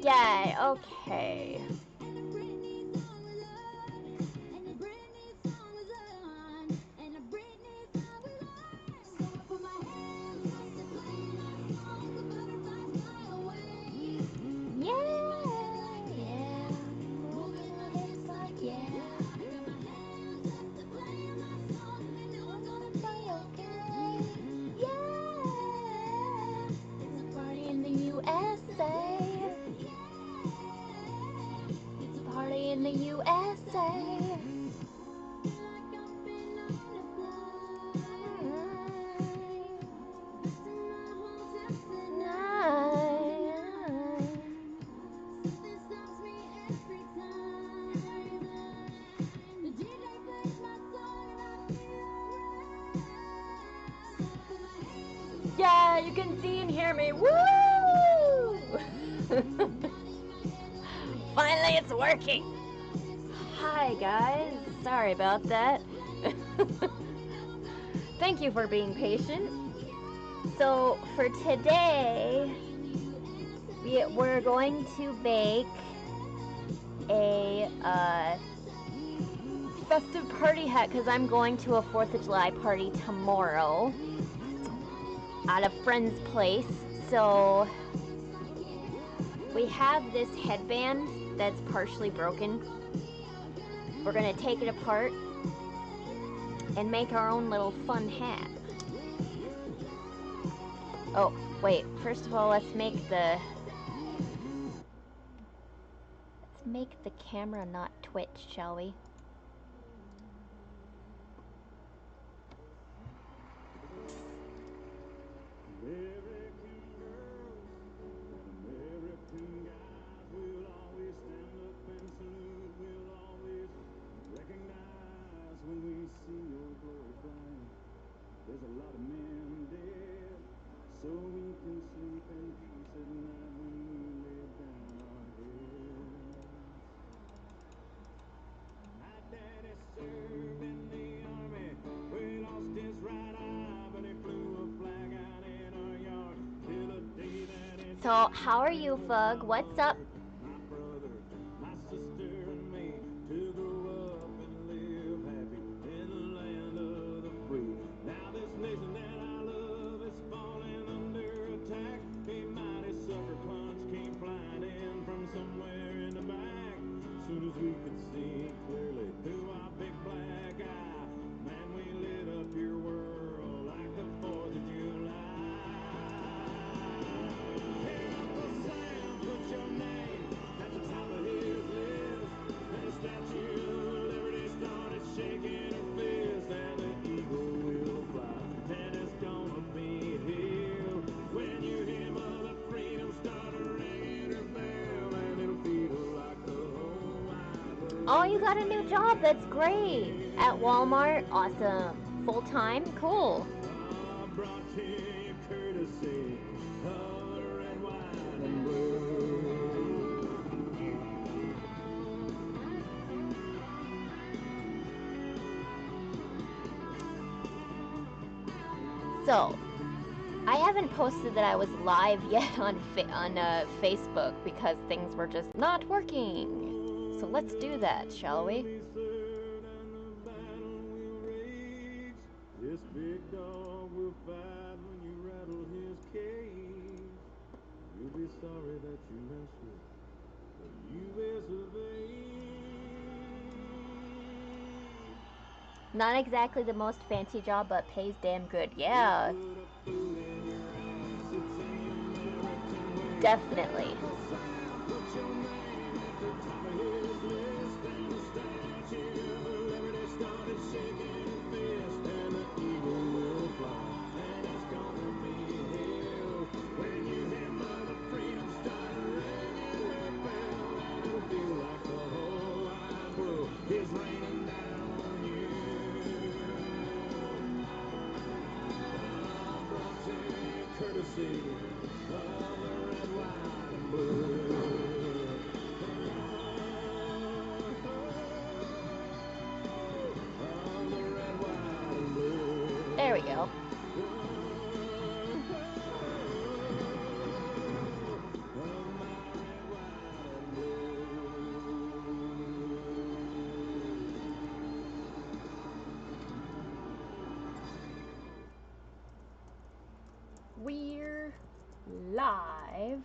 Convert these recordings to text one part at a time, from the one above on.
Yay, okay. Party in the USA. Yeah, you can see and hear me. Woo! Finally, it's working. Hi, guys. Sorry about that. Thank you for being patient. So, for today, we're going to bake a festive party hat because I'm going to a 4th of July party tomorrow at a friend's place. So we have this headband that's partially broken. We're gonna take it apart and make our own little fun hat. Oh, wait, first of all, let's make the camera not twitch, shall we? So, how are you, Fug? What's up? Oh, you got a new job. That's great. At Walmart. Awesome. Full time. Cool. So, I haven't posted that I was live yet on Facebook because things were just not working. So let's do that, shall we? This big dog will fight when you rattle his cage. You'll be sorry that you messed with, but you persevered. Not exactly the most fancy job, but pays damn good. Yeah. Definitely. Courtesy of the red, white, and blue. There we go. We're live.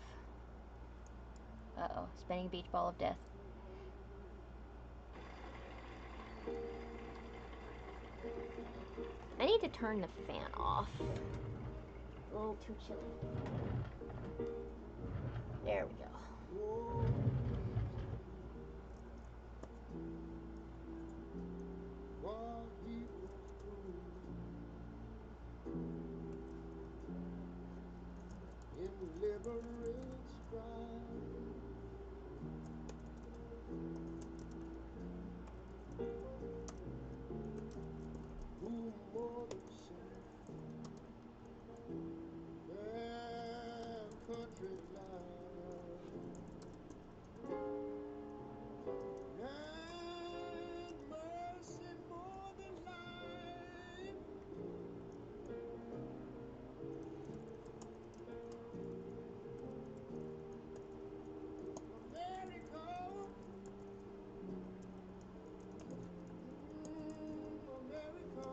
Uh-oh, spinning beach ball of death. I need to turn the fan off. A little too chilly. There we go. What he was through in liberating strife, who more than self their country life, and mercy more than life. America, America,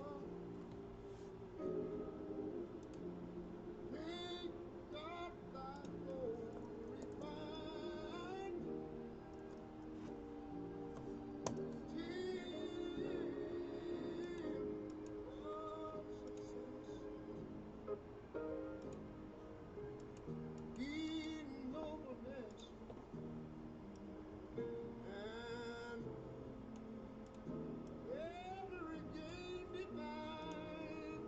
may God thy glory find till of success in nobleness and every gain divine.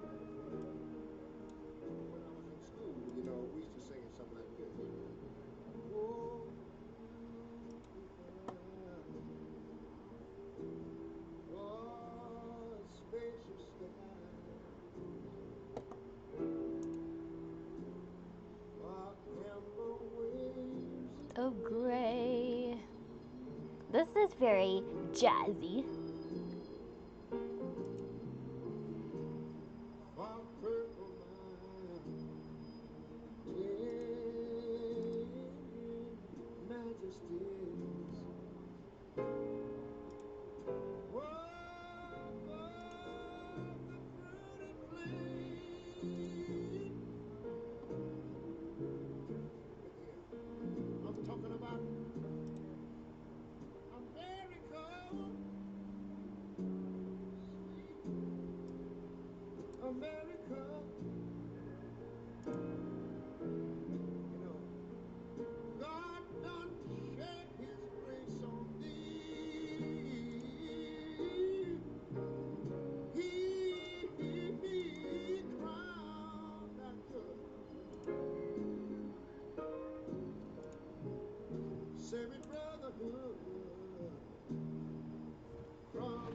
When I was in school, you know, we used to sing it something like this. Oh, prepare for spacious skies, for amber waves Oh, gray. This is very jazzy. for purple mountain majesties. Oh, for the fruited plain. Look here. I'm talking about America, sweet America. You know, God done shed his grace on thee. He crowned that good. Saving brotherhood from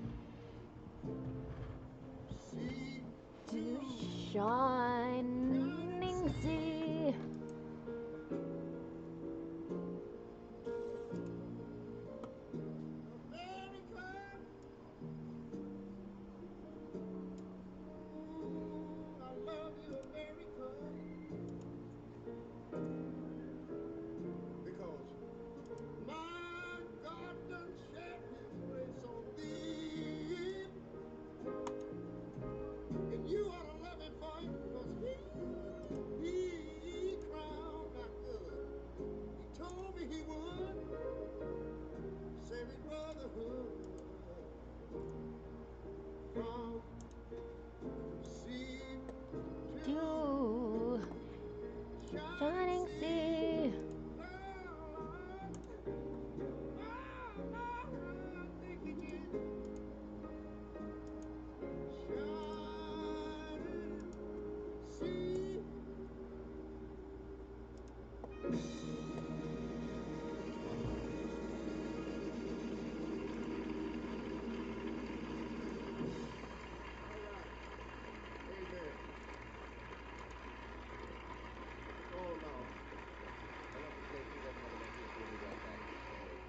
sea To to shining sea. America, I love you, America, because my God done shed his grace on thee, and you ought to love him for it, because he crowned not good. He told me he would save his brotherhood from sea to To shining shining sea. sea. Lord, thank you, Jesus. Shining sea. All right. Amen. Oh, Lord. I'll have to play through that mother like this. We'll be right back. Just a minute.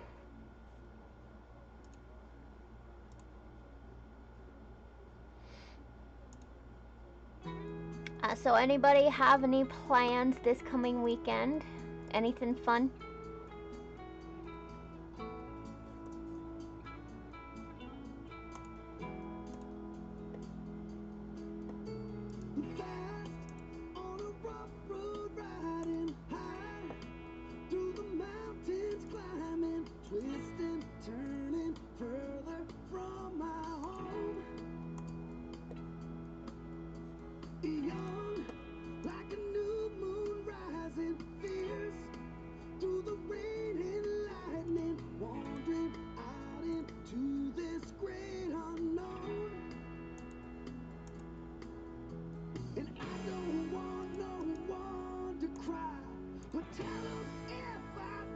So anybody have any plans this coming weekend? Anything fun? On a rough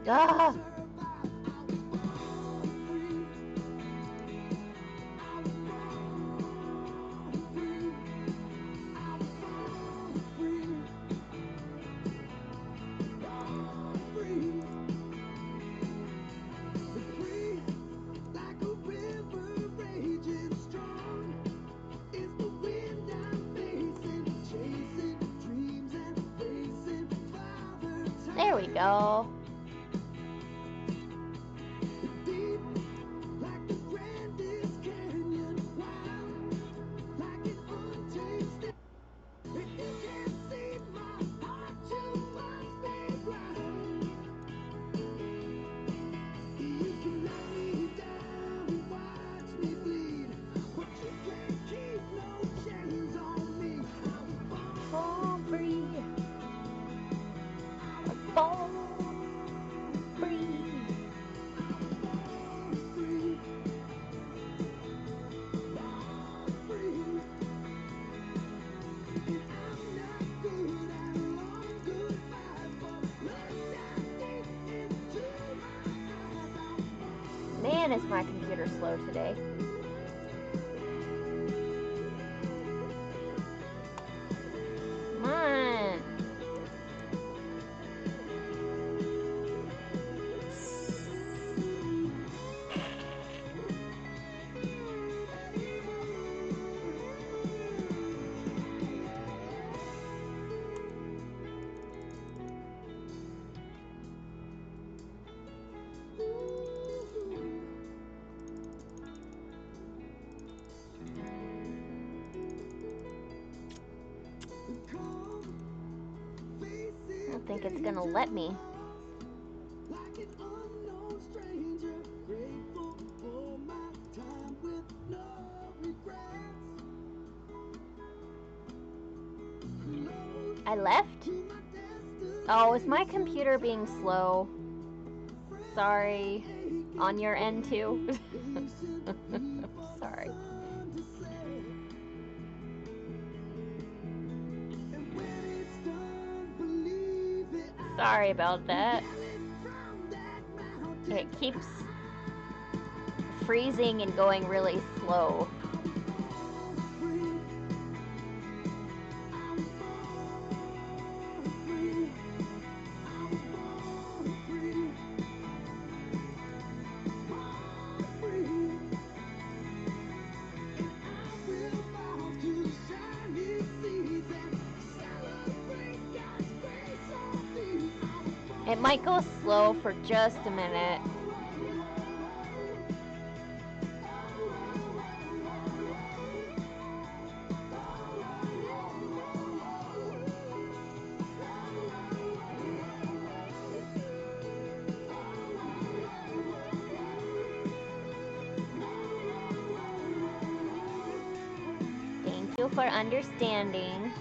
Ah! There we go. Fall free. Fall free. Man, is my computer slow today. Come on. I don't think it's gonna let me. I left? Oh, is my computer being slow? Sorry. On your end too? Sorry. Sorry about that. It keeps freezing and going really slow. It might go slow for just a minute. Thank you for understanding.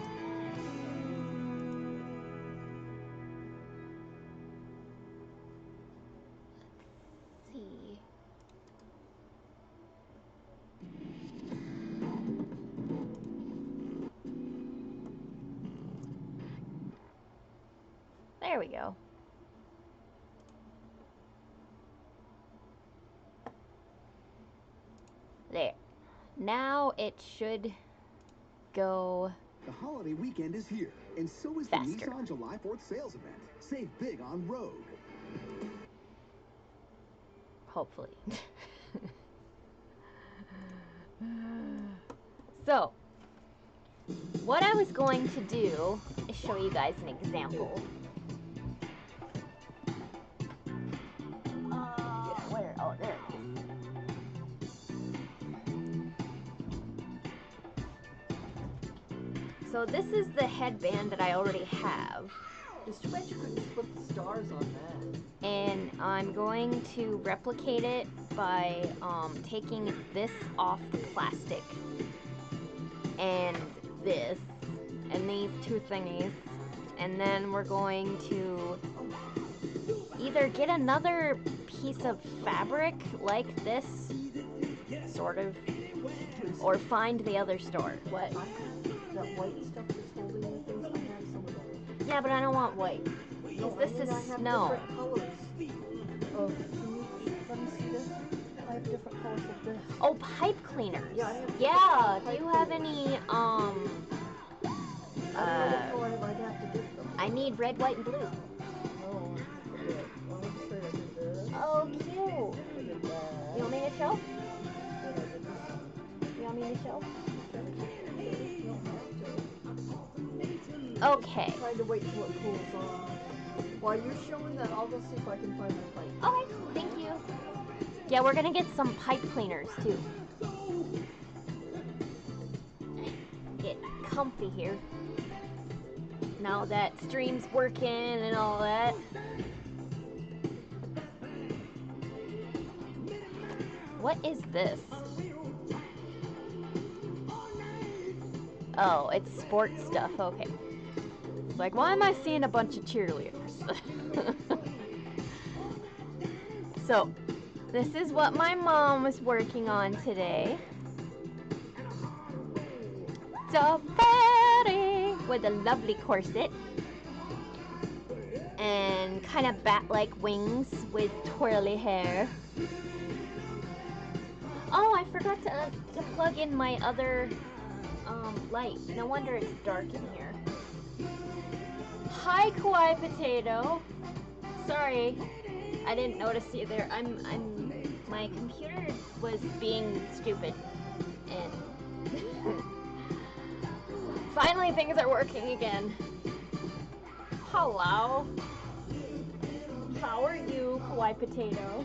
Let's see. There we go. There. Now it should go. The holiday weekend is here, and so is faster. The Nissan July 4th sales event. Save big on Rogue. Hopefully. So, what I was going to do is show you guys an example. Where? Oh, there it is. So this is the headband that I already have. It's too bad you couldn't put the stars on that. And I'm going to replicate it by taking this off the plastic and this and these two thingies, and then we're going to either get another piece of fabric like this, sort of, or find the other store. What? That white stuff that's holding the things, I have some of that. Yeah, but I don't want white. No, Because this I mean, is I have snow. different colors. Oh, can you let me see this? I have different colors of this. Oh, pipe cleaners. Yeah, I have different Yeah, do pipe you have cleaners. any, I don't know what color I'd have to get them. I need red, white, and blue. No, I forget. Well, let me show you. I did this. Oh, cute. I did that. You want me to show? Then I did this. You want me to show? You don't have to. Okay. I'm trying to wait till it cools off. While you're showing that, I'll go see if I can find my pipe. Okay, thank you. Yeah, we're gonna get some pipe cleaners too. Get comfy here. Now that stream's working and all that. What is this? Oh, it's sports stuff. Okay. It's like, why am I seeing a bunch of cheerleaders? So, this is what my mom was working on today. Safari with a lovely corset and kind of bat-like wings with twirly hair. Oh, I forgot to plug in my other light. No wonder it's dark in here. Hi, Kawaii Potato. Sorry, I didn't notice you there. My computer was being stupid, and finally things are working again. Hello. How are you, Kawaii Potato?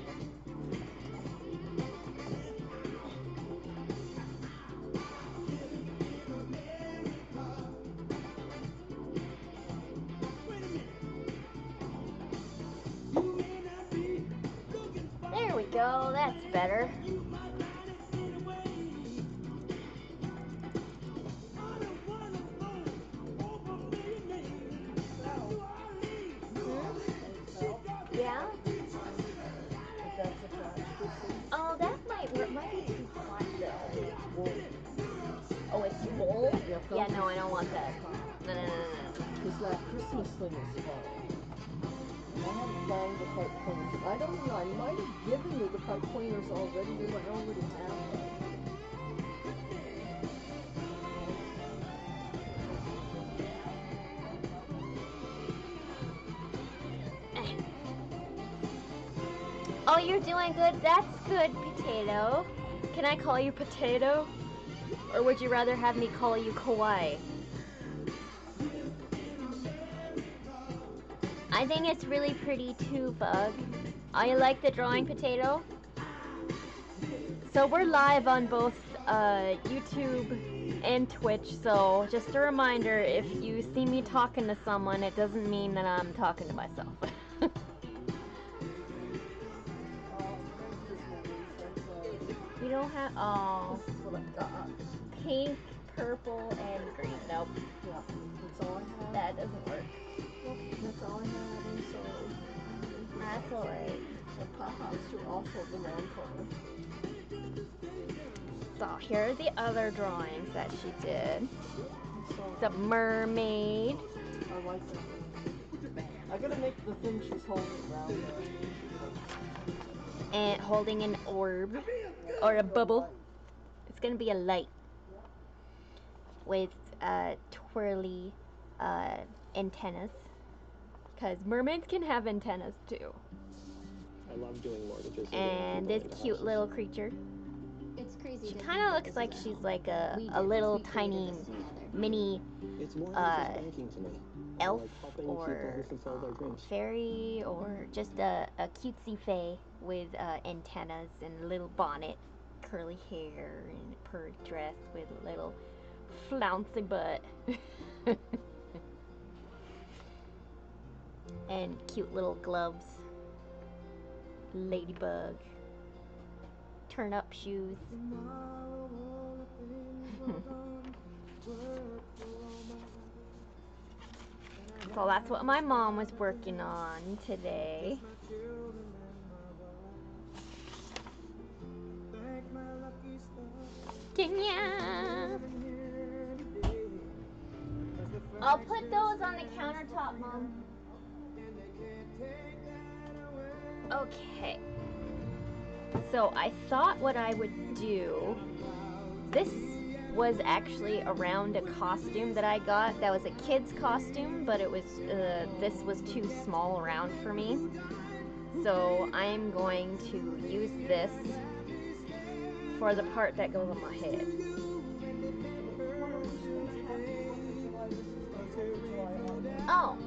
There we go, that's better. Yeah? Oh, that might work. Might be too flat though. Oh, it's wool? Yeah, no, I don't want that. No. Because that Christmas thing is fun. I haven't found the pipe cleaners. I don't know. I might have given you the pipe cleaners already. You might already have them. Oh, you're doing good. That's good, Potato. Can I call you Potato? Or would you rather have me call you Kawaii? I think it's really pretty too, Bug. I like the drawing, Potato. So we're live on both YouTube and Twitch, so just a reminder, if you see me talking to someone, it doesn't mean that I'm talking to myself. You don't have, oh, This is what I've got. pink, purple, and green. Nope, Yeah, that's all I have. that doesn't work. Nope, that's all I have. I'm sorry. That's alright. The pop-ups are also the wrong color. So here are the other drawings that she did. So, The mermaid. I like that one. I gotta make the thing she's holding around there. And holding an orb or a bubble. It's gonna be a light with twirly antennas, because mermaids can have antennas too. I love doing mortgages. And this cute little creature. It's crazy. She kind of looks like she's like a little tiny mini It's more than just banking to me. elf Like helping or people fulfill their dreams. fairy, or just a cutesy fae with antennas and a little bonnet, curly hair, and a purr dress with a little flouncy butt. And cute little gloves. Ladybug. Turn up shoes. So that's what my mom was working on today. Kenya! I'll put those on the countertop, Mom. Okay. So I thought what I would do. This was actually around a costume that I got. That was a kid's costume, but it was this was too small around for me. So I'm going to use this for the part that goes on my head. Oh,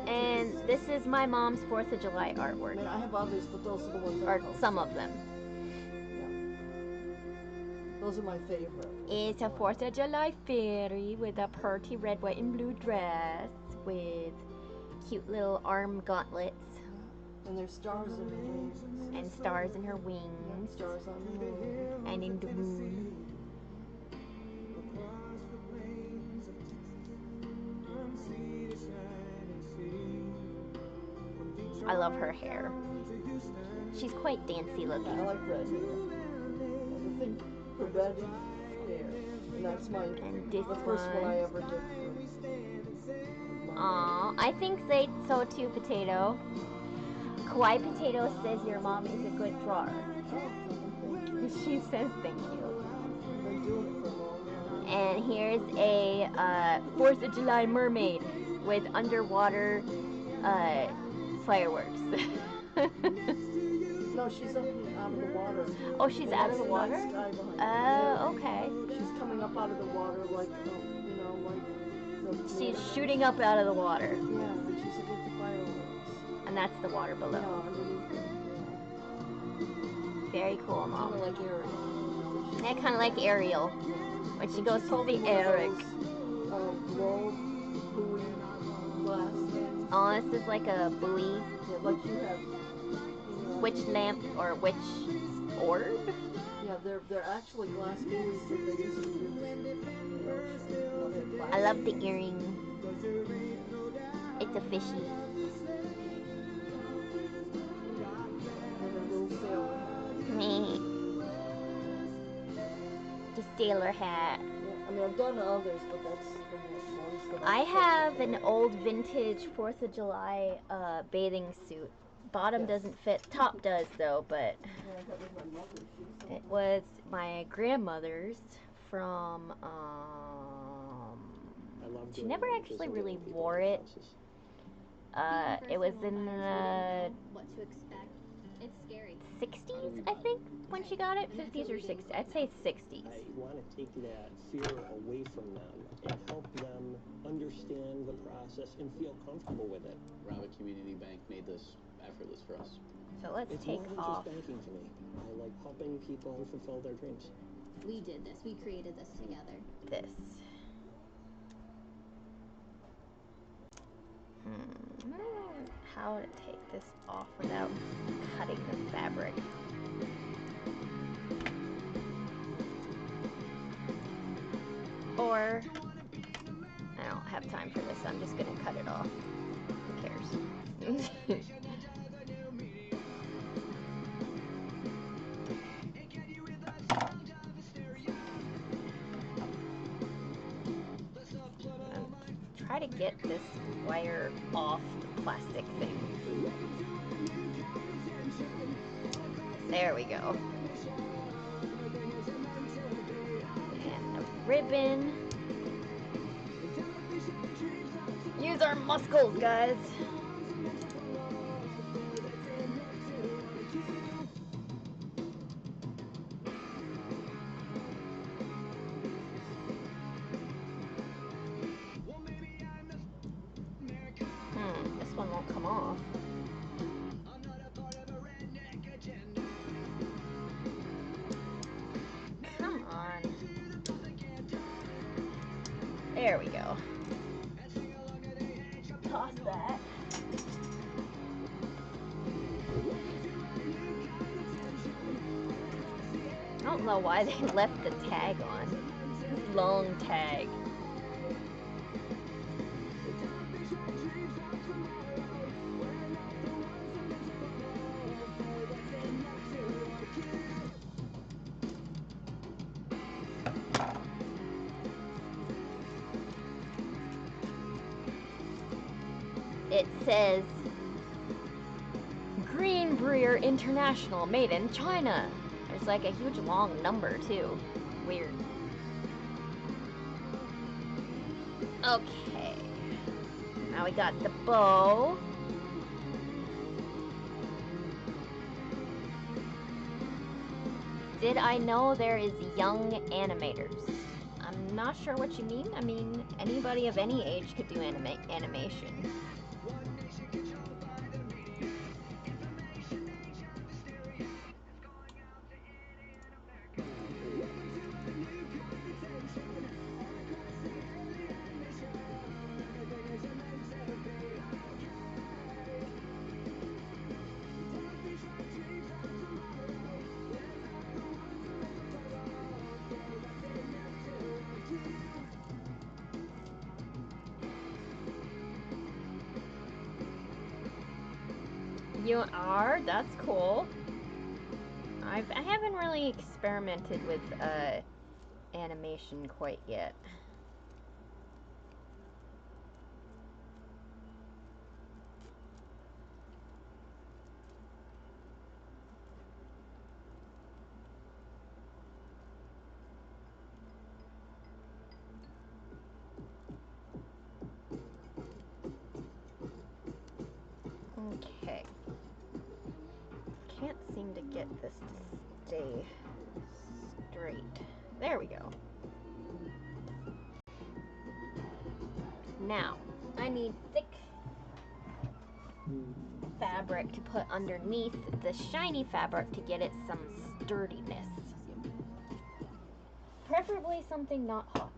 and this is my mom's 4th of July I artwork. mean, I have others, but those are the ones I Or posted. some of them. Yeah. Those are my favorite. It's a 4th of July fairy with a pretty red, white, and blue dress with cute little arm gauntlets And there's stars in her wings. and stars in her Yeah, wings stars on the moon. and in the moon. I love her hair. She's quite dancey I looking. like red hair. The thing for red hair. And that's my And this the first one I one. ever did for Aw, I think so too, Potato. Kawaii Potato says your mom is a good drawer. Oh, She says thank you. I've been doing it for a long time. And here's a 4th of July mermaid with underwater fireworks. No, she's up and out of the water. Oh, she's And out of that's the water? night sky behind her. Oh, okay. She's coming up out of the water like, you know, like the She's shooting up out of the water. Yeah, and she's against the fireworks. And that's the water below. Yeah, underneath her. Very cool, Kind Mom. of like Eric. Yeah, kind of like Ariel when she goes to see Eric. Globe buoy glass things. Oh, this is like a buoy. Yeah, like you have. You know, Witch lamp or witch orb? yeah, they're actually glass buoys that they used to use. I love the earring. It's a fishy. And a little sailor hat. Me. The sailor hat. Yeah, I mean, I've done others, but that's the ones that I I've have an old vintage 4th of July bathing suit. Bottom Yes. doesn't fit. Top does though, but Yeah, that was my mother's. it was my grandmother's from I love she doing never mortgages actually and really getting people wore into it. houses. It was in the what to expect. It's scary. 60s, I think, when she got it. 50s or 60s. I'd say 60s. I want to take that fear away from them and help them understand the process and feel comfortable with it. Robert Community Bank made this effortless for us. So let's It's take more than off just banking to me. I like helping people fulfill their dreams. We did this. We created this together. this. How to take this off without cutting the fabric. Or, I don't have time for this, I'm just gonna cut it off. Who cares? Try to get this wire off the plastic thing. There we go. And a ribbon. Use our muscles, guys. This one won't come off. Come on. There we go. Toss that. I don't know why they left the tag on. Long tag. It says green Embraer International, made in China. There's like a huge long number too. Weird. Okay. Now we got the bow. Did I know there is young animators? I'm not sure what you mean. I mean, anybody of any age could do animation. You are? That's cool. I haven't really experimented with animation quite yet. Okay. Can't seem to get this to stay straight. There we go. Now, I need thick fabric to put underneath the shiny fabric to get it some sturdiness. Preferably something not hot.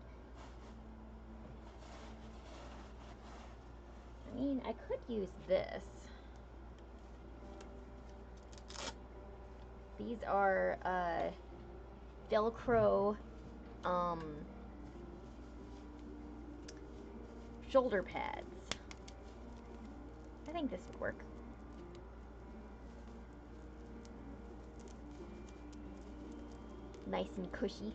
I mean, I could use this. These are Velcro shoulder pads. I think this would work. Nice and cushy.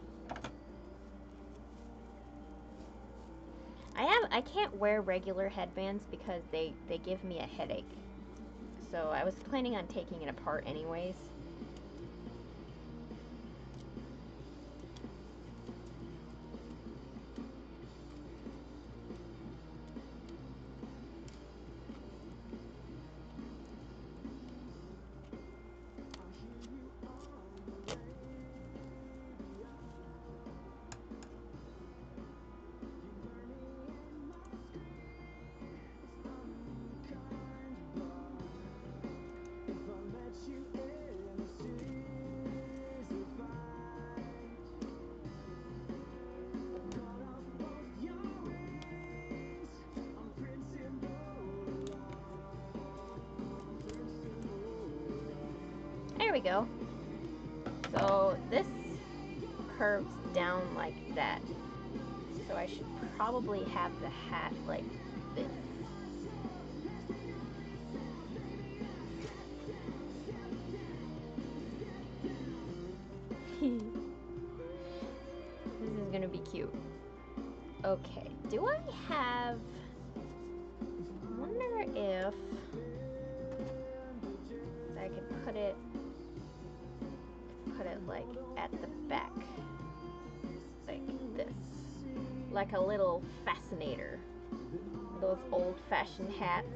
I can't wear regular headbands because they give me a headache. So I was planning on taking it apart anyways. There we go. So this curves down like that. So I should probably have the hat like this. This is gonna be cute. Okay, do I have... I wonder if I could put it like at the back, like this, like a little fascinator. Those old-fashioned hats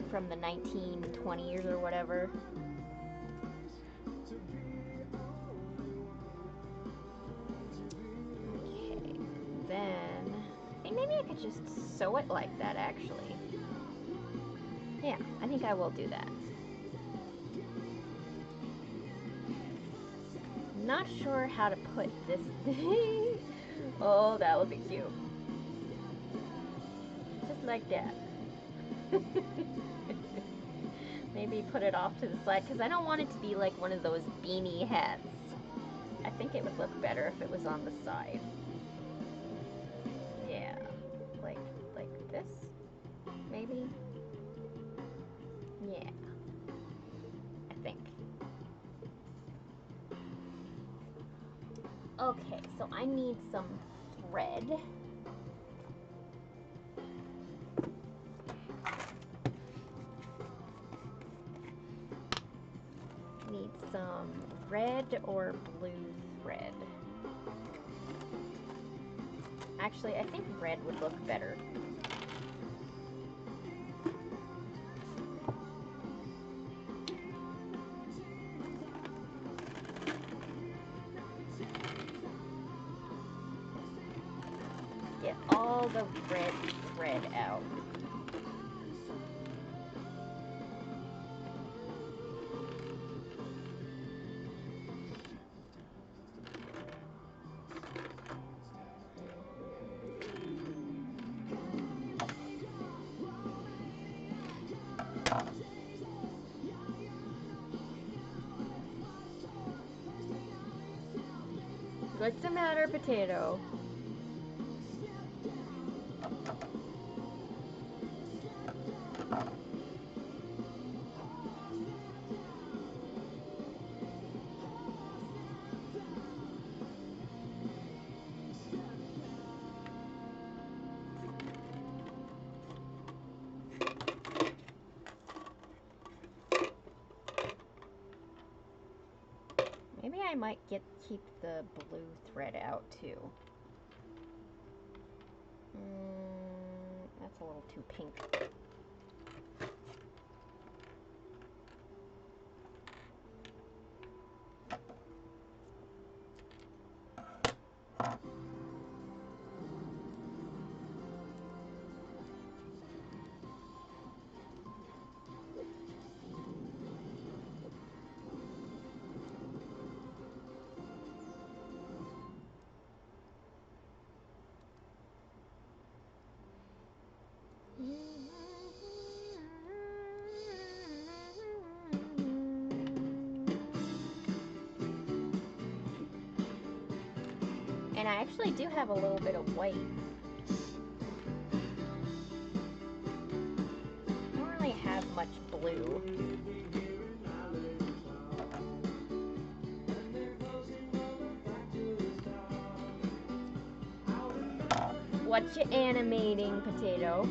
from the 1920s or whatever. Okay, then I think maybe I could just sew it like that actually. Yeah, I think I will do that. Not sure how to put this. Oh, that would be cute. Just like that. Maybe put it off to the side because I don't want it to be like one of those beanie hats. I think it would look better if it was on the side. Yeah, like this, maybe. Yeah, I think. Okay, so I need some thread. need some red or blue thread. Actually, I think red would look better. Get all the red thread out. What's the matter, potato? Maybe I might keep the blue thread out too. That's a little too pink. And I actually do have a little bit of white. I don't really have much blue. What you animating, potato?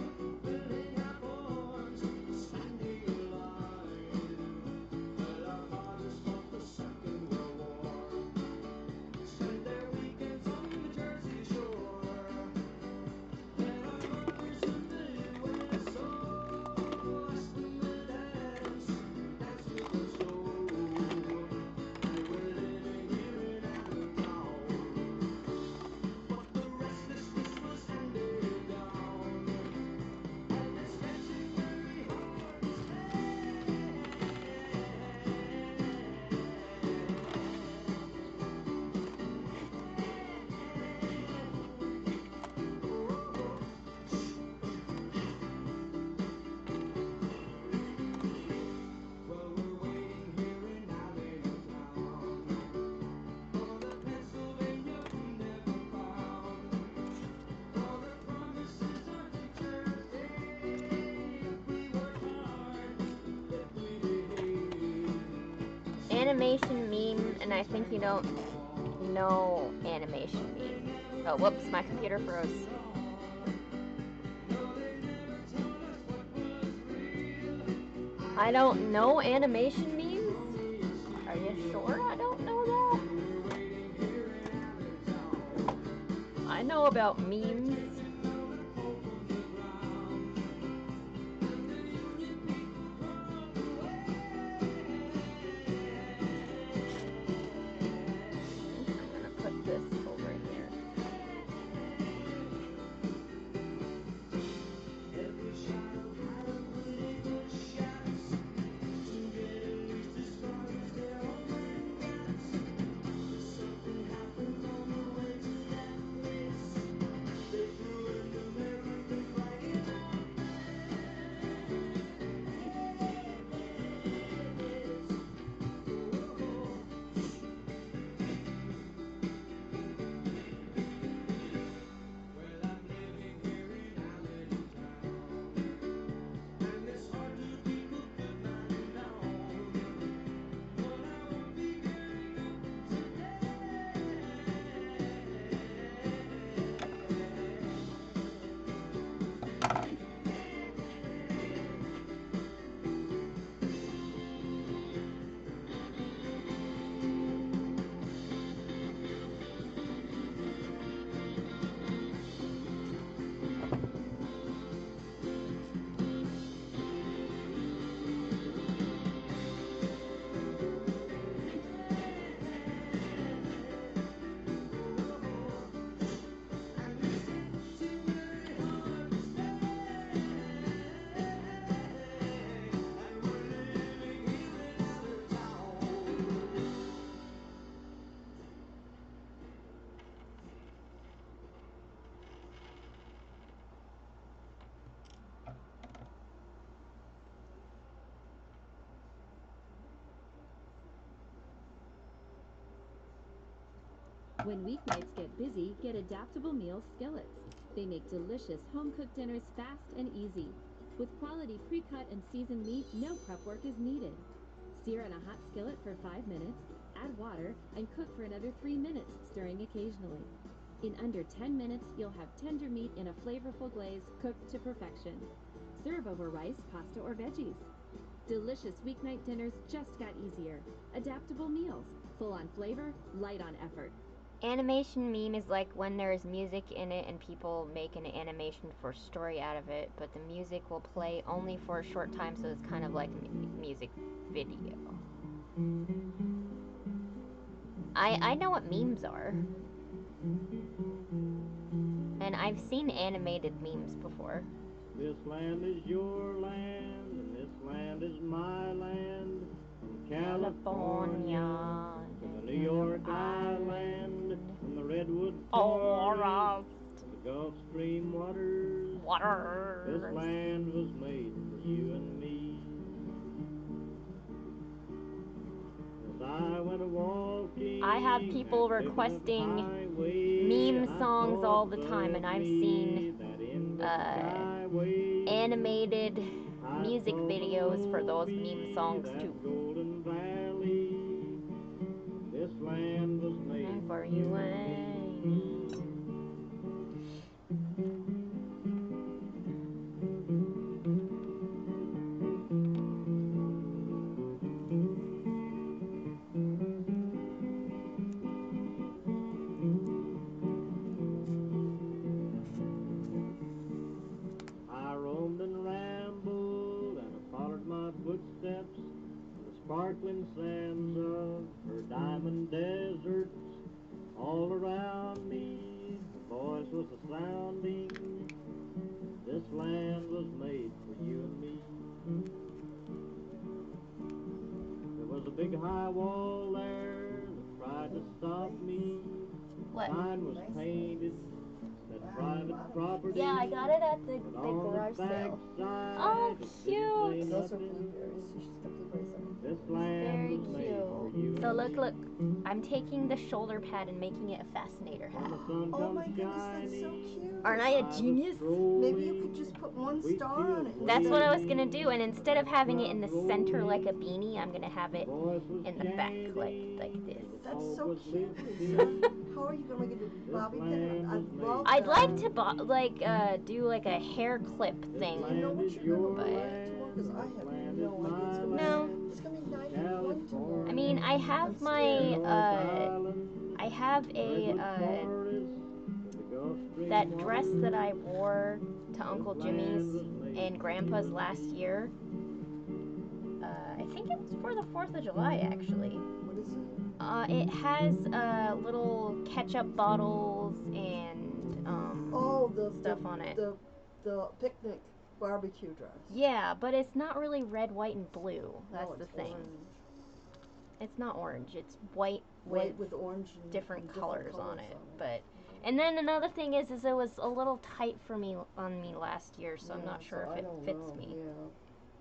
Animation meme, and I think you don't know animation meme. Oh, whoops, my computer froze. I don't know animation memes? Are you sure I don't know that? I know about memes. I'm gonna put this over here. When weeknights get busy, get adaptable meal skillets. They make delicious home-cooked dinners fast and easy. With quality pre-cut and seasoned meat, no prep work is needed. Sear in a hot skillet for 5 minutes, add water, and cook for another 3 minutes, stirring occasionally. In under 10 minutes, you'll have tender meat in a flavorful glaze cooked to perfection. Serve over rice, pasta, or veggies. Delicious weeknight dinners just got easier. Adaptable meals, full on flavor, light on effort. Animation meme is like when there's music in it and people make an animation for story out of it, but the music will play only for a short time, so it's kind of like a music video. I know what memes are. And I've seen animated memes before. This land is your land, and this land is my land. From California to the New York Island, from the redwood forests to the Gulf Stream waters. This land was made for you and me. As I went walking, I have people requesting meme songs all the time, and I've seen animated music videos for those meme songs too. Golden Valley, this land was made for you and me. I roamed and rambled, and I followed my footsteps in the sparkling sands of her diamond deserts. All around me, her voice was a sounding. This land was made for you and me. There was a big high wall there that tried to stop me. What? Sign was painted that private property. Yeah, I got it at the garage sale. Oh, cute! Those are blueberries. You should get blueberries on them. This land Very was made for you cute. So and look, me. look. I'm taking the shoulder pad and making it a fascinator hat. Oh my goodness, that's so cute. Aren't I a genius? Maybe you could just put one star on it. That's what I was gonna do, and instead of having it in the center like a beanie, I'm gonna have it in the back like this. That's so cute, Lisa. How are you gonna make it a bobby pin? I love I'd that. like to do like a hair clip thing. Do you know what you're gonna wear to work? Because I have no idea. No. It's gonna be 91 tomorrow. I mean, I have my I have a that dress that I wore to Uncle Jimmy's and Grandpa's last year. I think it was for the 4th of July, actually. What is it? It has little ketchup bottles and stuff on it. The picnic barbecue dress. Yeah, but it's not really red, white, and blue. That's the thing. Orange. It's not orange. It's white with orange and different colors on it. On But and then another thing is it was a little tight for me on me last year, so I'm not sure if it fits me. Yeah.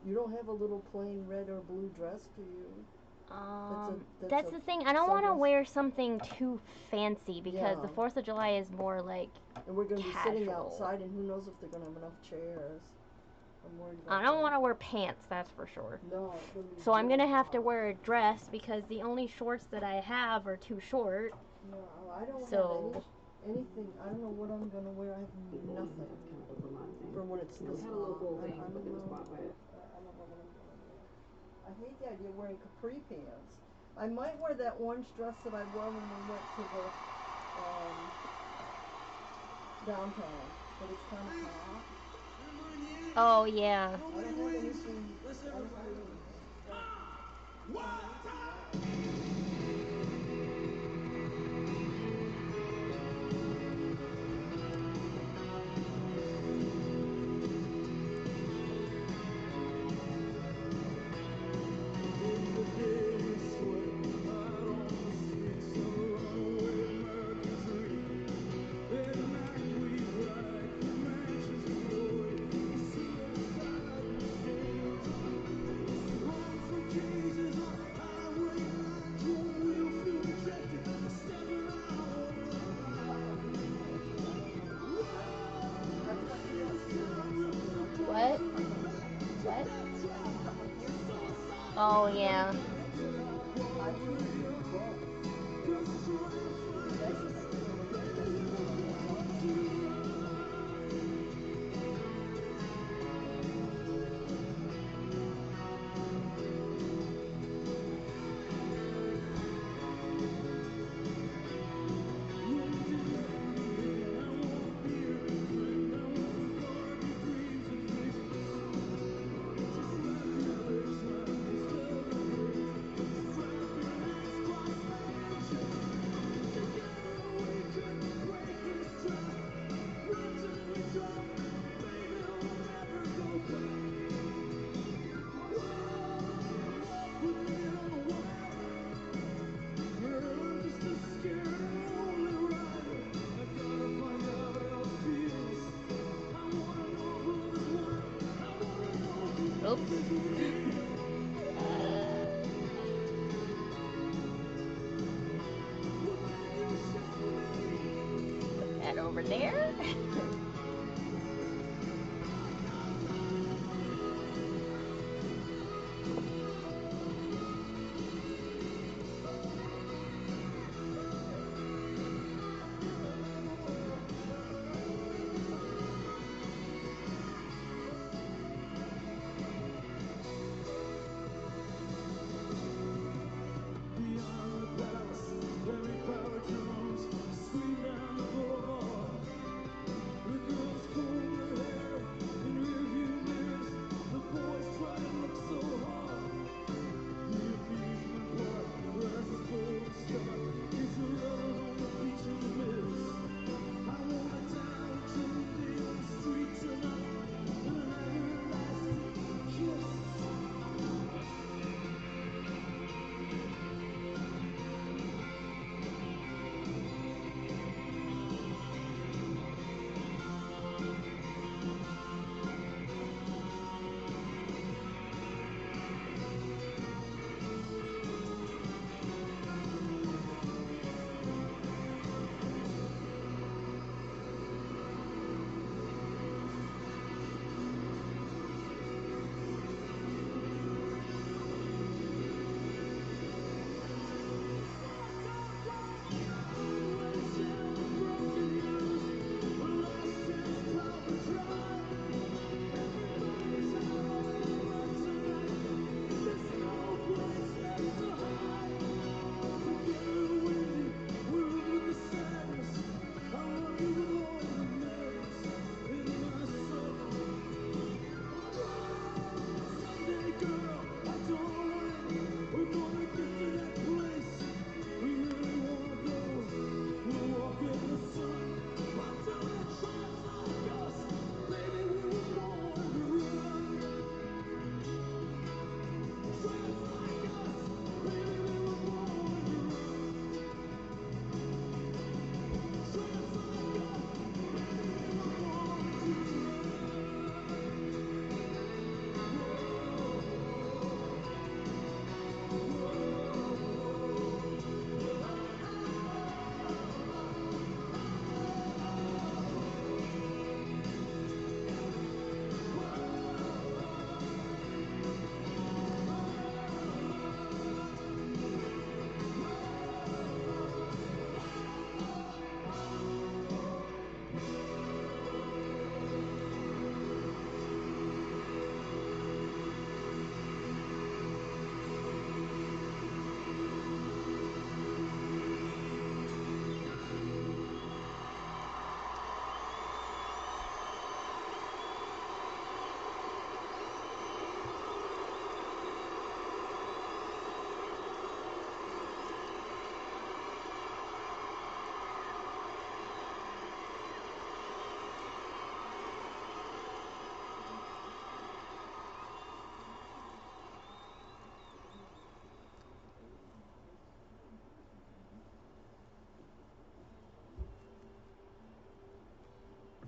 You don't have a little plain red or blue dress, do you? That's the thing. I don't want to wear something too fancy because the 4th of July is more like and we're going to be sitting casual. outside, and who knows if they're going to have enough chairs. I'm worried about I don't want to wear pants, that's for sure. No. So I'm going to have to wear a dress because the only shorts that I have are too short. No, I don't have anything. I don't know what I'm going to wear. I have nothing for when it's this hot. I don't know what I'm going to wear. I hate the idea of wearing capri pants. I might wear that orange dress that I wore when we went to the downtown, but it's kind of hot. Oh yeah. I don't have anything. Oops. Put that over there.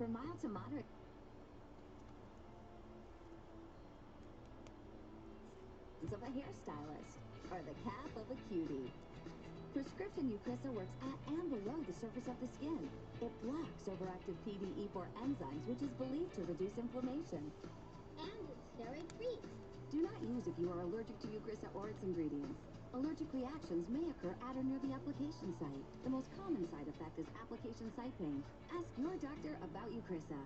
For mild to moderate of a hairstylist, or the cap of a cutie. Prescription Eucrisa works at and below the surface of the skin. It blocks overactive PDE4 enzymes, which is believed to reduce inflammation. And it's steroid-free. Do not use if you are allergic to Eucrisa or its ingredients. Allergic reactions may occur at or near the application site. The most common side effect is application site pain. Ask your doctor about Eucrisa.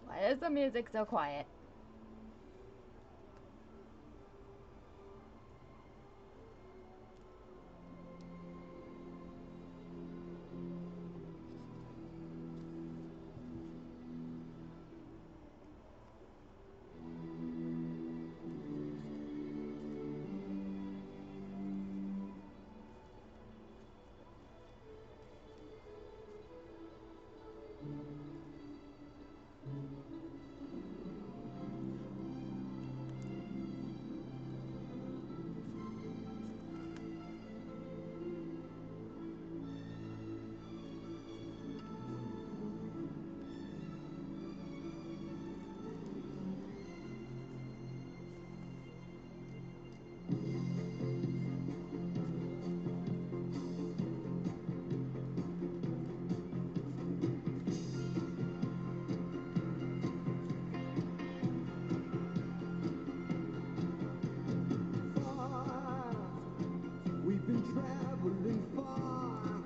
Why is the music so quiet? We've been traveling far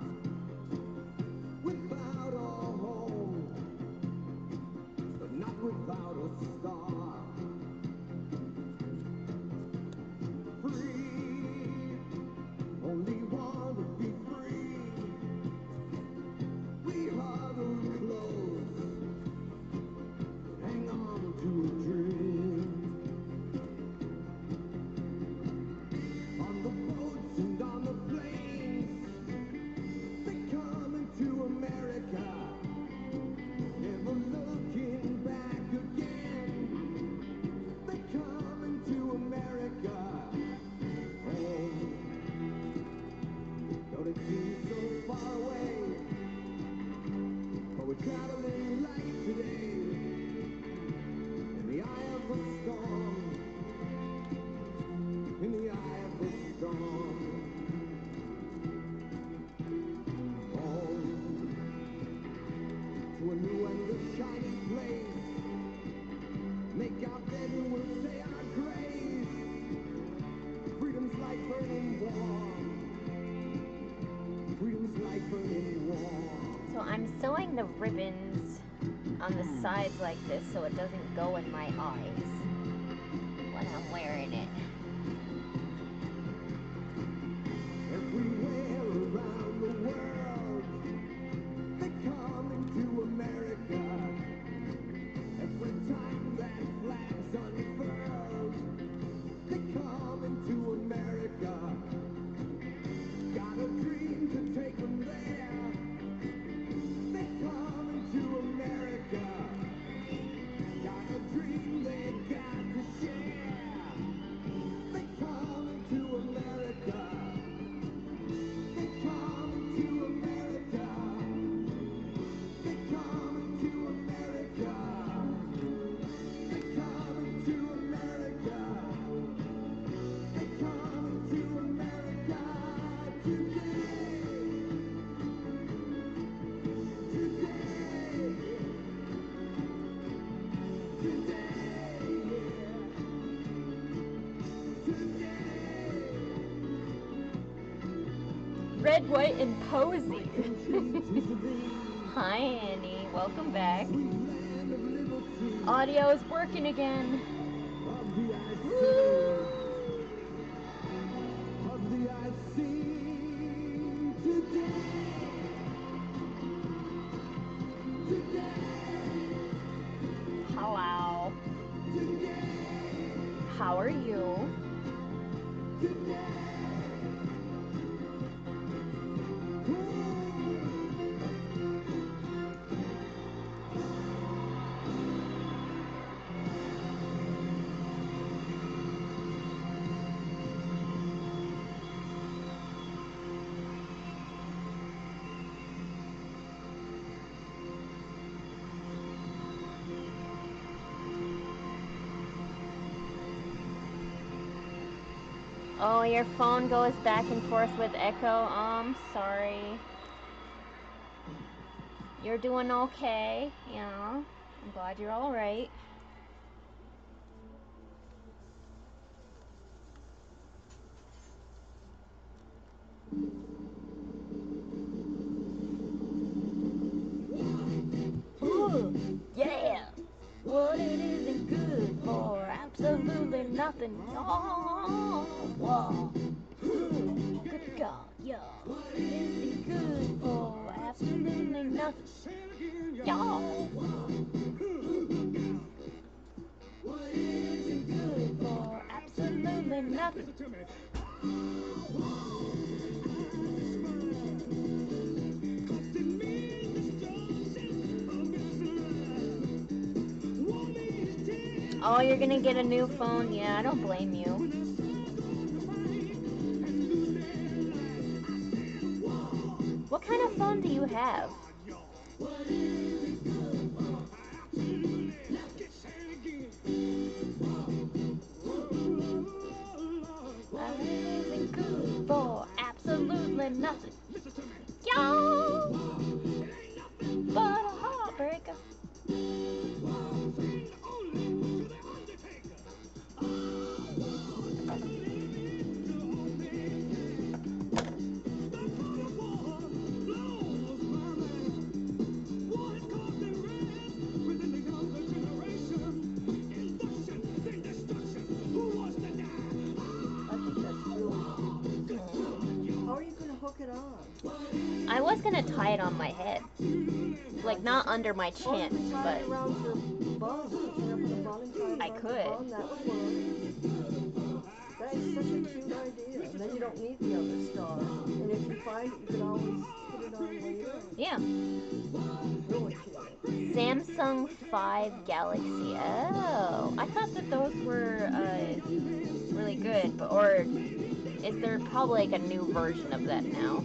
without a home, but not without a star. Free, only want to be free. We huddle close, hang on to a dream. On the boats and on the planes, they come into America, never looking back again. They come into America, home. Though it seems so far away, but we're traveling light today, in the eye of the storm, in the eye of the storm. Home to a new and a shining place. Make our bed and we'll say our grace. Freedom's like burning warm. Freedom's like burning warm. So I'm sewing the ribbons on the sides like this so it doesn't go in my eyes when I'm wearing it. Everywhere around the world, they come into America. Every time that flag's unfurled, they come into America. Got a dream to take them there. They come into America. Got a dream they've got to share. They come into America. They come into America. They come into America. They come into America. They come into America today. Red, white, and posy. Hi, Annie. Welcome back. Audio's working again. Woo! Hello. How are you? Oh, your phone goes back and forth with echo. Oh, I'm sorry. You're doing okay, you know. I'm glad you're alright. Ooh, yeah! What it isn't good for, absolutely nothing. Oh, whoa. Good God, yeah. What it isn't good for, absolutely nothing. Y'all. What it isn't good for, absolutely nothing. Oh, you're gonna get a new phone? Yeah, I don't blame you. What kind of phone do you have? What isn't good for absolutely nothing. Yo! But a heartbreaker. How are you going to hook it on? I was gonna tie it on my head. Like, not under my chin, tie but... it around your bun. Put it up in a bun and tie it I around could. your bun. That would work. That is such a cute idea. And then you don't need the other star. And if you find it, you can always put it on later. Yeah. Really cute. Samsung 5 Galaxy. Oh, I thought that those were really good, but or is there probably like a new version of that now?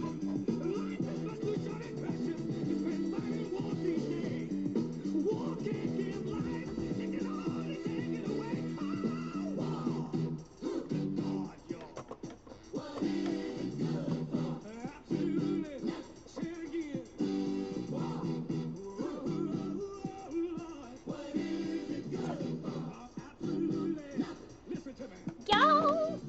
Yo!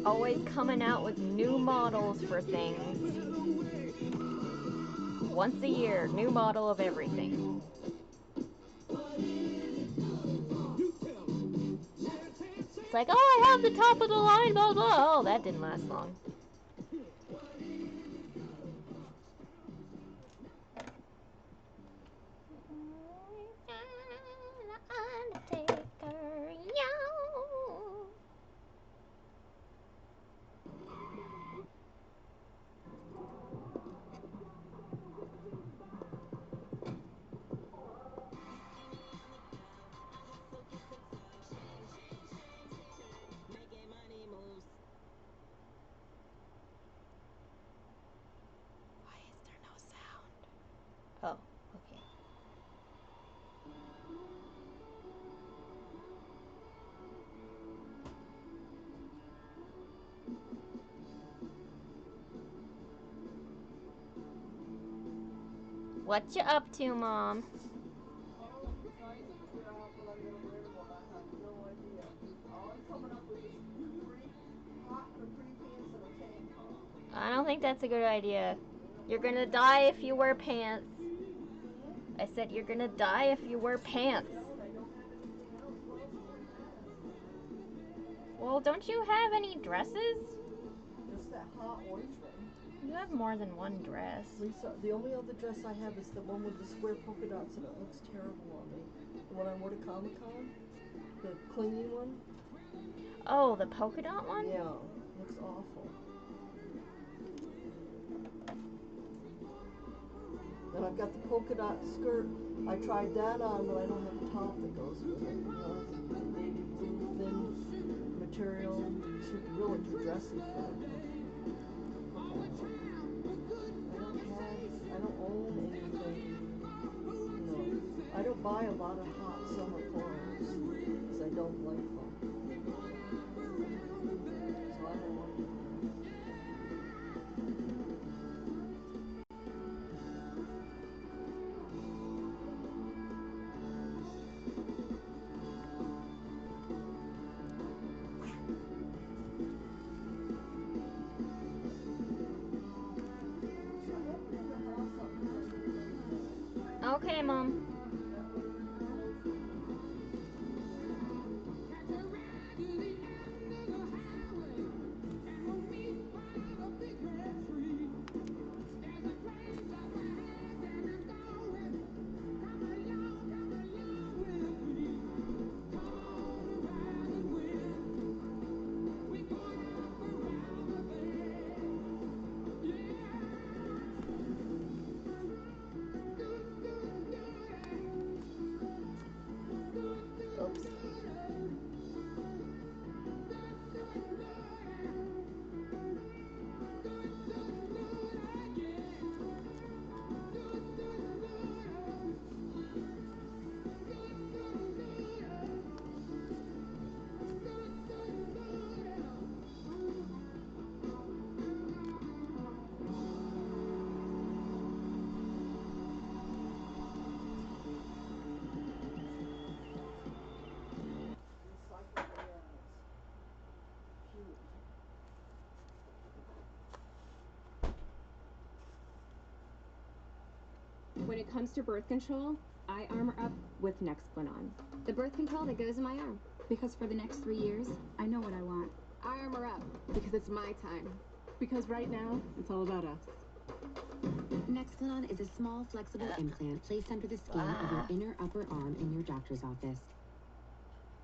Always coming out with new models for things. Once a year, new model of everything. It's like, oh, I have the top of the line, blah, blah. Oh, that didn't last long. Undertaker, yo. Why is there no sound? Oh, okay. What you up to, Mom? I don't think that's a good idea. You're gonna die if you wear pants. I said you're gonna die if you wear pants. Well, don't you have any dresses? Just that hot orange one. You have more than one dress. Lisa, the only other dress I have is the one with the square polka dots and it looks terrible on me. The one I wore to Comic-Con. The clinging one. Oh, the polka dot one? Yeah, looks awful. And I've got the polka dot skirt. I tried that on, but I don't have a top that goes with it. You know, it's navy blue, thin material, really too dressy for it. I don't own anything. You know, I don't buy a lot of hot summer clothes because I don't like them. So I don't want to. Okay, Mom. Oops. When it comes to birth control, I armor up with Nexplanon. The birth control that goes in my arm. Because for the next 3 years, I know what I want. I armor up because it's my time. Because right now, it's all about us. Nexplanon is a small, flexible implant placed under the skin of your inner upper arm in your doctor's office.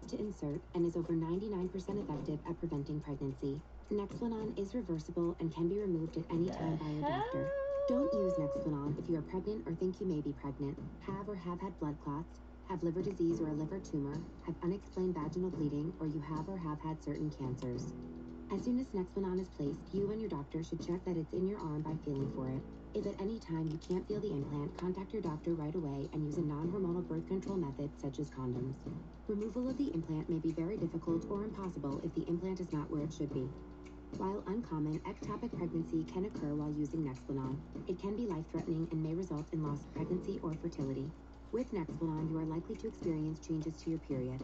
To insert and is over 99% effective at preventing pregnancy. Nexplanon is reversible and can be removed at any time by your doctor. Don't use Nexplanon if you are pregnant or think you may be pregnant, have or have had blood clots, have liver disease or a liver tumor, have unexplained vaginal bleeding, or you have or have had certain cancers. As soon as Nexplanon is placed, you and your doctor should check that it's in your arm by feeling for it. If at any time you can't feel the implant, contact your doctor right away and use a non-hormonal birth control method such as condoms. Removal of the implant may be very difficult or impossible if the implant is not where it should be. While uncommon, ectopic pregnancy can occur while using Nexplanon. It can be life-threatening and may result in loss of pregnancy or fertility. With Nexplanon, you are likely to experience changes to your period.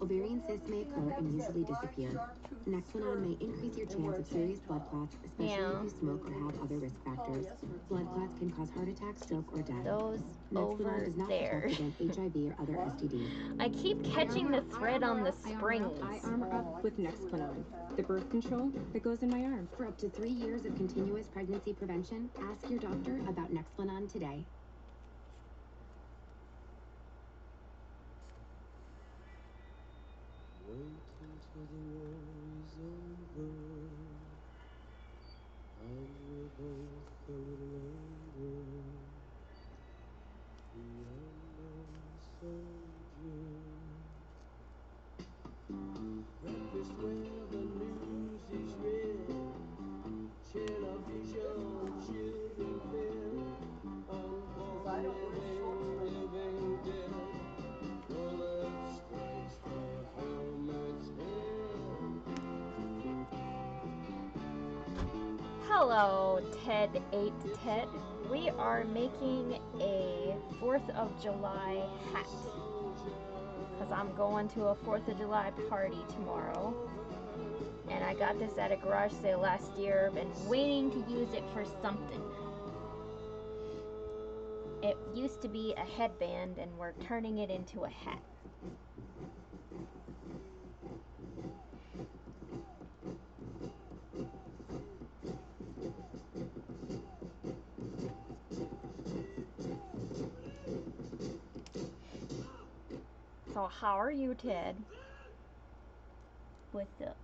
Ovarian cysts may occur and usually disappear. Nexplanon may increase your chance of serious blood clots, especially if you smoke or have other risk factors. Blood clots can cause heart attack, stroke, or death. Those Nexplanon over does not there. protect against HIV or other STDs. I keep catching the thread on the springs. I armor up with Nexplanon. The birth control that goes in my arm. For up to 3 years of continuous pregnancy prevention, ask your doctor about Nexplanon today. Wait until the war is over, and we're both a little older. The unknown soldier. Breakfast where the news is read, television children fed, unborn living dead. Bullet strikes the helmet's head. Hello, Ted 8 Ted. We are making a 4th of July hat. Because I'm going to a 4th of July party tomorrow. And I got this at a garage sale last year. Been waiting to use it for something. It used to be a headband and we're turning it into a hat. So how are you, Ted? What's up?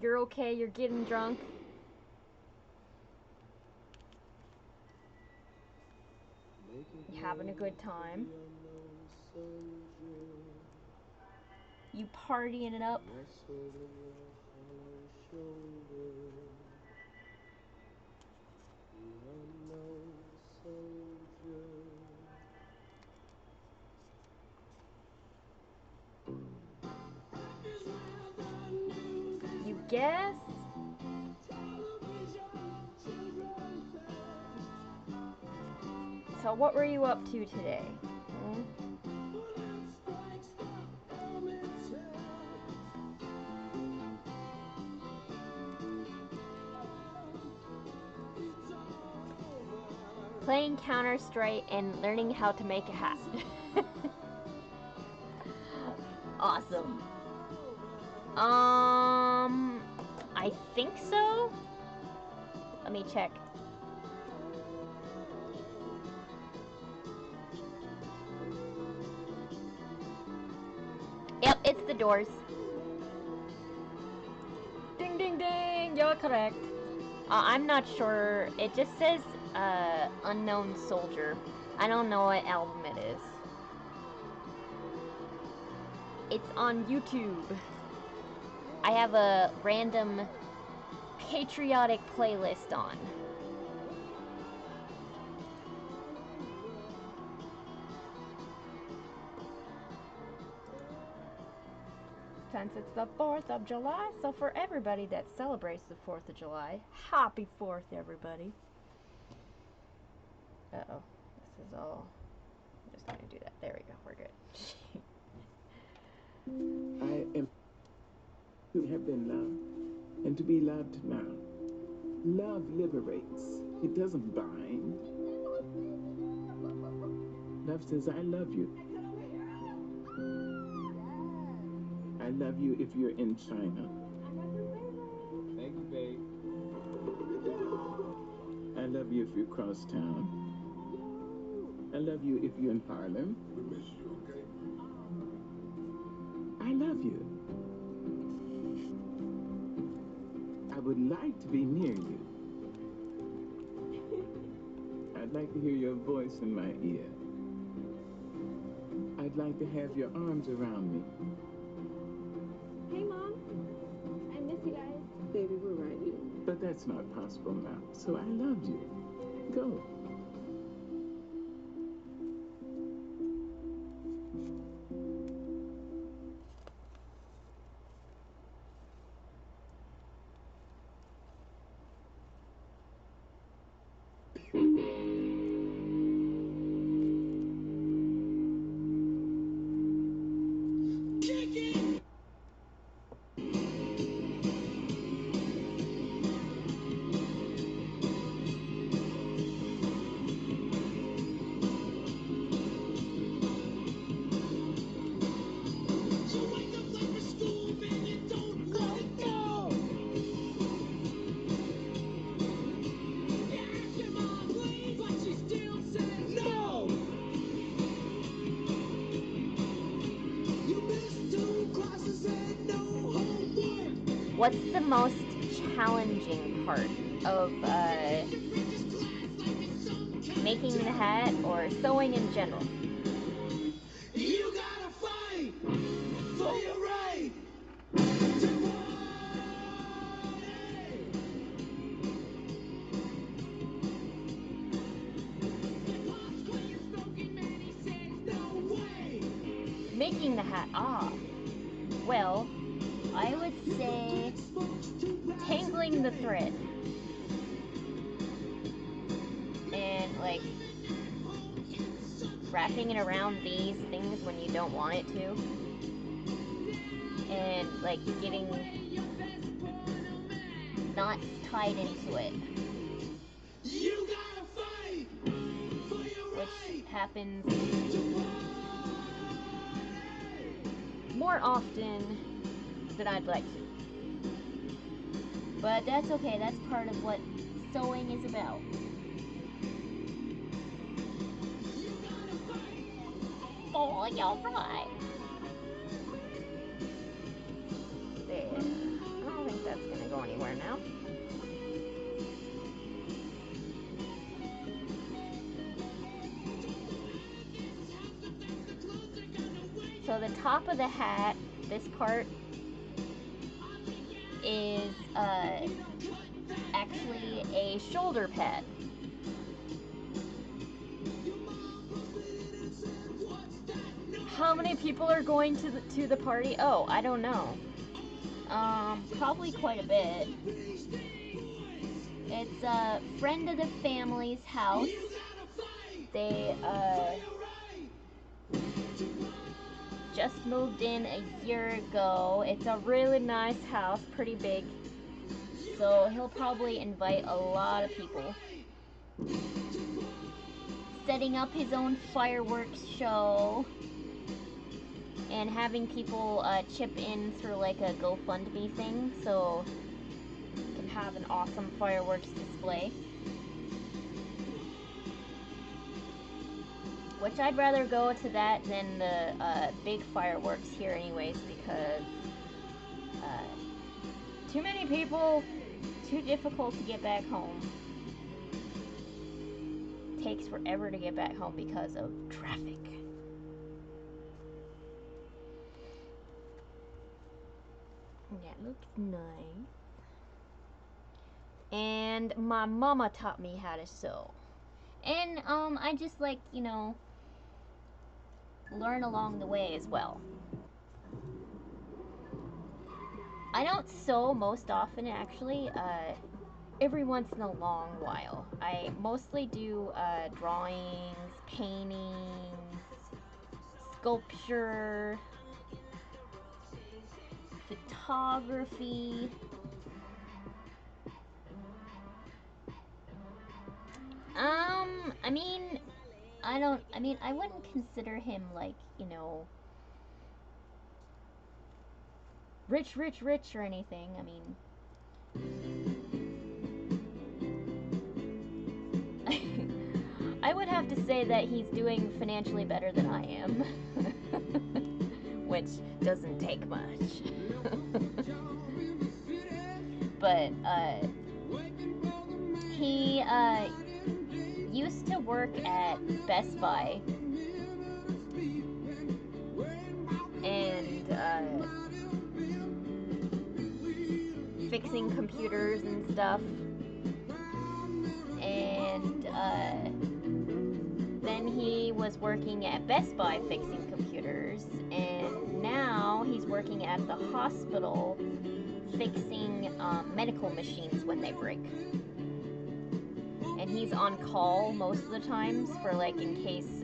You're okay? You're getting drunk? You having a good time? You partying it up? You guess? So what were you up to today? Hmm? Playing Counter-Strike and learning how to make a hat. Awesome. I think so. Let me check. Yep, it's the doors. Ding ding ding, you're correct. I'm not sure. It just says Unknown Soldier. I don't know what album it is. It's on YouTube. I have a random patriotic playlist on. Since it's the 4th of July, so for everybody that celebrates the 4th of July, happy 4th, everybody. Uh-oh. This is all... I'm just gonna do that. There we go. We're good. I am to have been loved and to be loved now. Love liberates. It doesn't bind. Love says, I love you. I love you if you're in China. Thank you, babe. I love you if you're across town. I love you if you're in Harlem. We miss you, okay? I love you. I would like to be near you. I'd like to hear your voice in my ear. I'd like to have your arms around me. Hey, Mom. I miss you guys. Baby, we're right here. But that's not possible now. So I love you. Go. What's the most challenging part of making the hat or sewing in general? You gotta fight for your right. Making the hat, well, I would say tangling the thread and like wrapping it around these things when you don't want it to, and like getting knots tied into it, which happens more often than I'd like to. But that's okay, that's part of what sewing is about. Oh, you're right. There. I don't think that's gonna the top of the hat, this part, is actually a shoulder pad. How many people are going to the party? Oh, I don't know. Probably quite a bit. It's a friend of the family's house. They just moved in a year ago. It's a really nice house, pretty big. So he'll probably invite a lot of people. Setting up his own fireworks show. And having people chip in through like a GoFundMe thing, so you can have an awesome fireworks display. Which I'd rather go to that than the big fireworks here anyways, because too many people, too difficult to get back home. Takes forever to get back home because of traffic. That looks nice. And my mama taught me how to sew. And I just like, you know, learn along the way as well. I don't sew most often actually, every once in a long while. I mostly do drawings, paintings, sculpture, photography. I mean, I wouldn't consider him like, you know, rich or anything. I mean, I would have to say that he's doing financially better than I am. Which doesn't take much. But, he, used to work at Best Buy. And, fixing computers and stuff. And, then he was working at Best Buy fixing computers, and now he's working at the hospital fixing medical machines when they break. And he's on call most of the times for like in case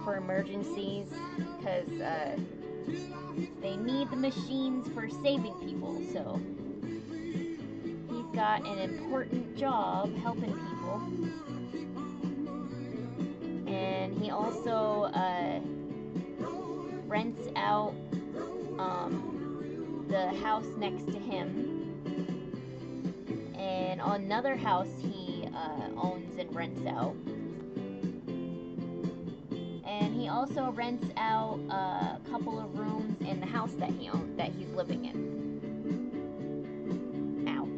for emergencies, because they need the machines for saving people, so he's got an important job helping people. And he also rents out the house next to him, and on another house he owns and rents out. And he also rents out a couple of rooms in the house that he's living in. Ow.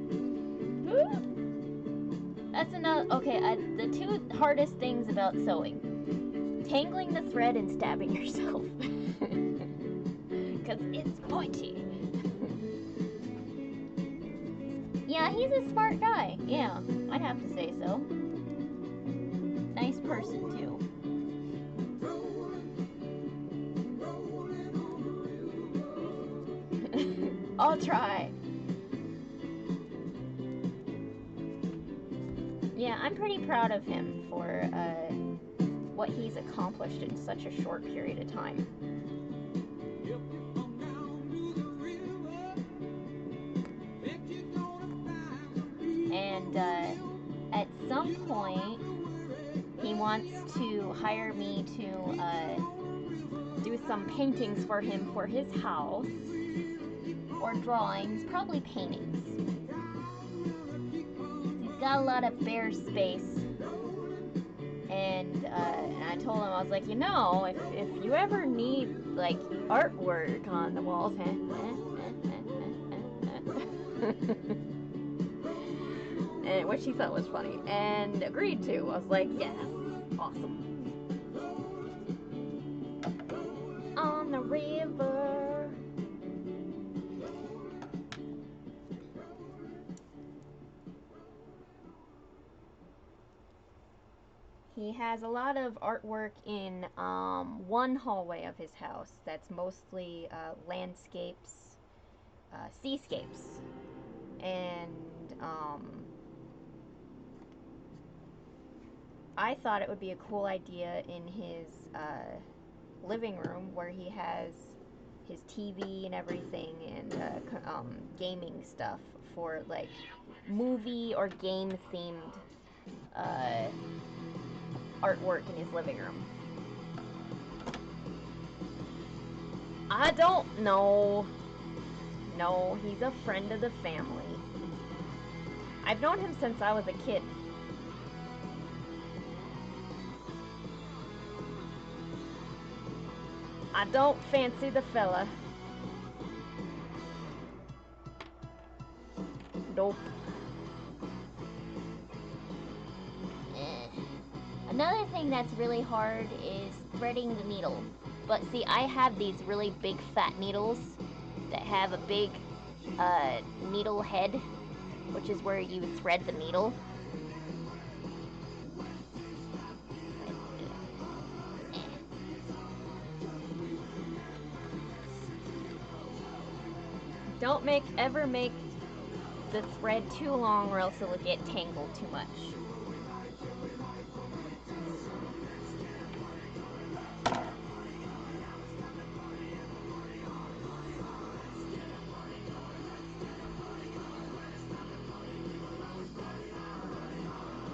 That's another. Okay, the two hardest things about sewing: tangling the thread and stabbing yourself. Because it's pointy. Yeah, he's a smart guy. Yeah, I'd have to say so. Nice person, too. I'll try. Yeah, I'm pretty proud of him for what he's accomplished in such a short period of time. And at some point, he wants to hire me to do some paintings for him for his house, or drawings, probably paintings. He's got a lot of bare space, and I told him, I was like, you know, if you ever need like artwork on the walls, and which he thought was funny, and agreed to. I was like, yes, awesome. He has a lot of artwork in one hallway of his house that's mostly landscapes, seascapes, and I thought it would be a cool idea in his living room where he has his TV and everything and gaming stuff for like movie or game themed artwork in his living room. I don't know. No, he's a friend of the family. I've known him since I was a kid. I don't fancy the fella. Nope. Another thing that's really hard is threading the needle. But see, I have these really big fat needles that have a big needle head, which is where you thread the needle. Don't ever make the thread too long or else it'll get tangled too much.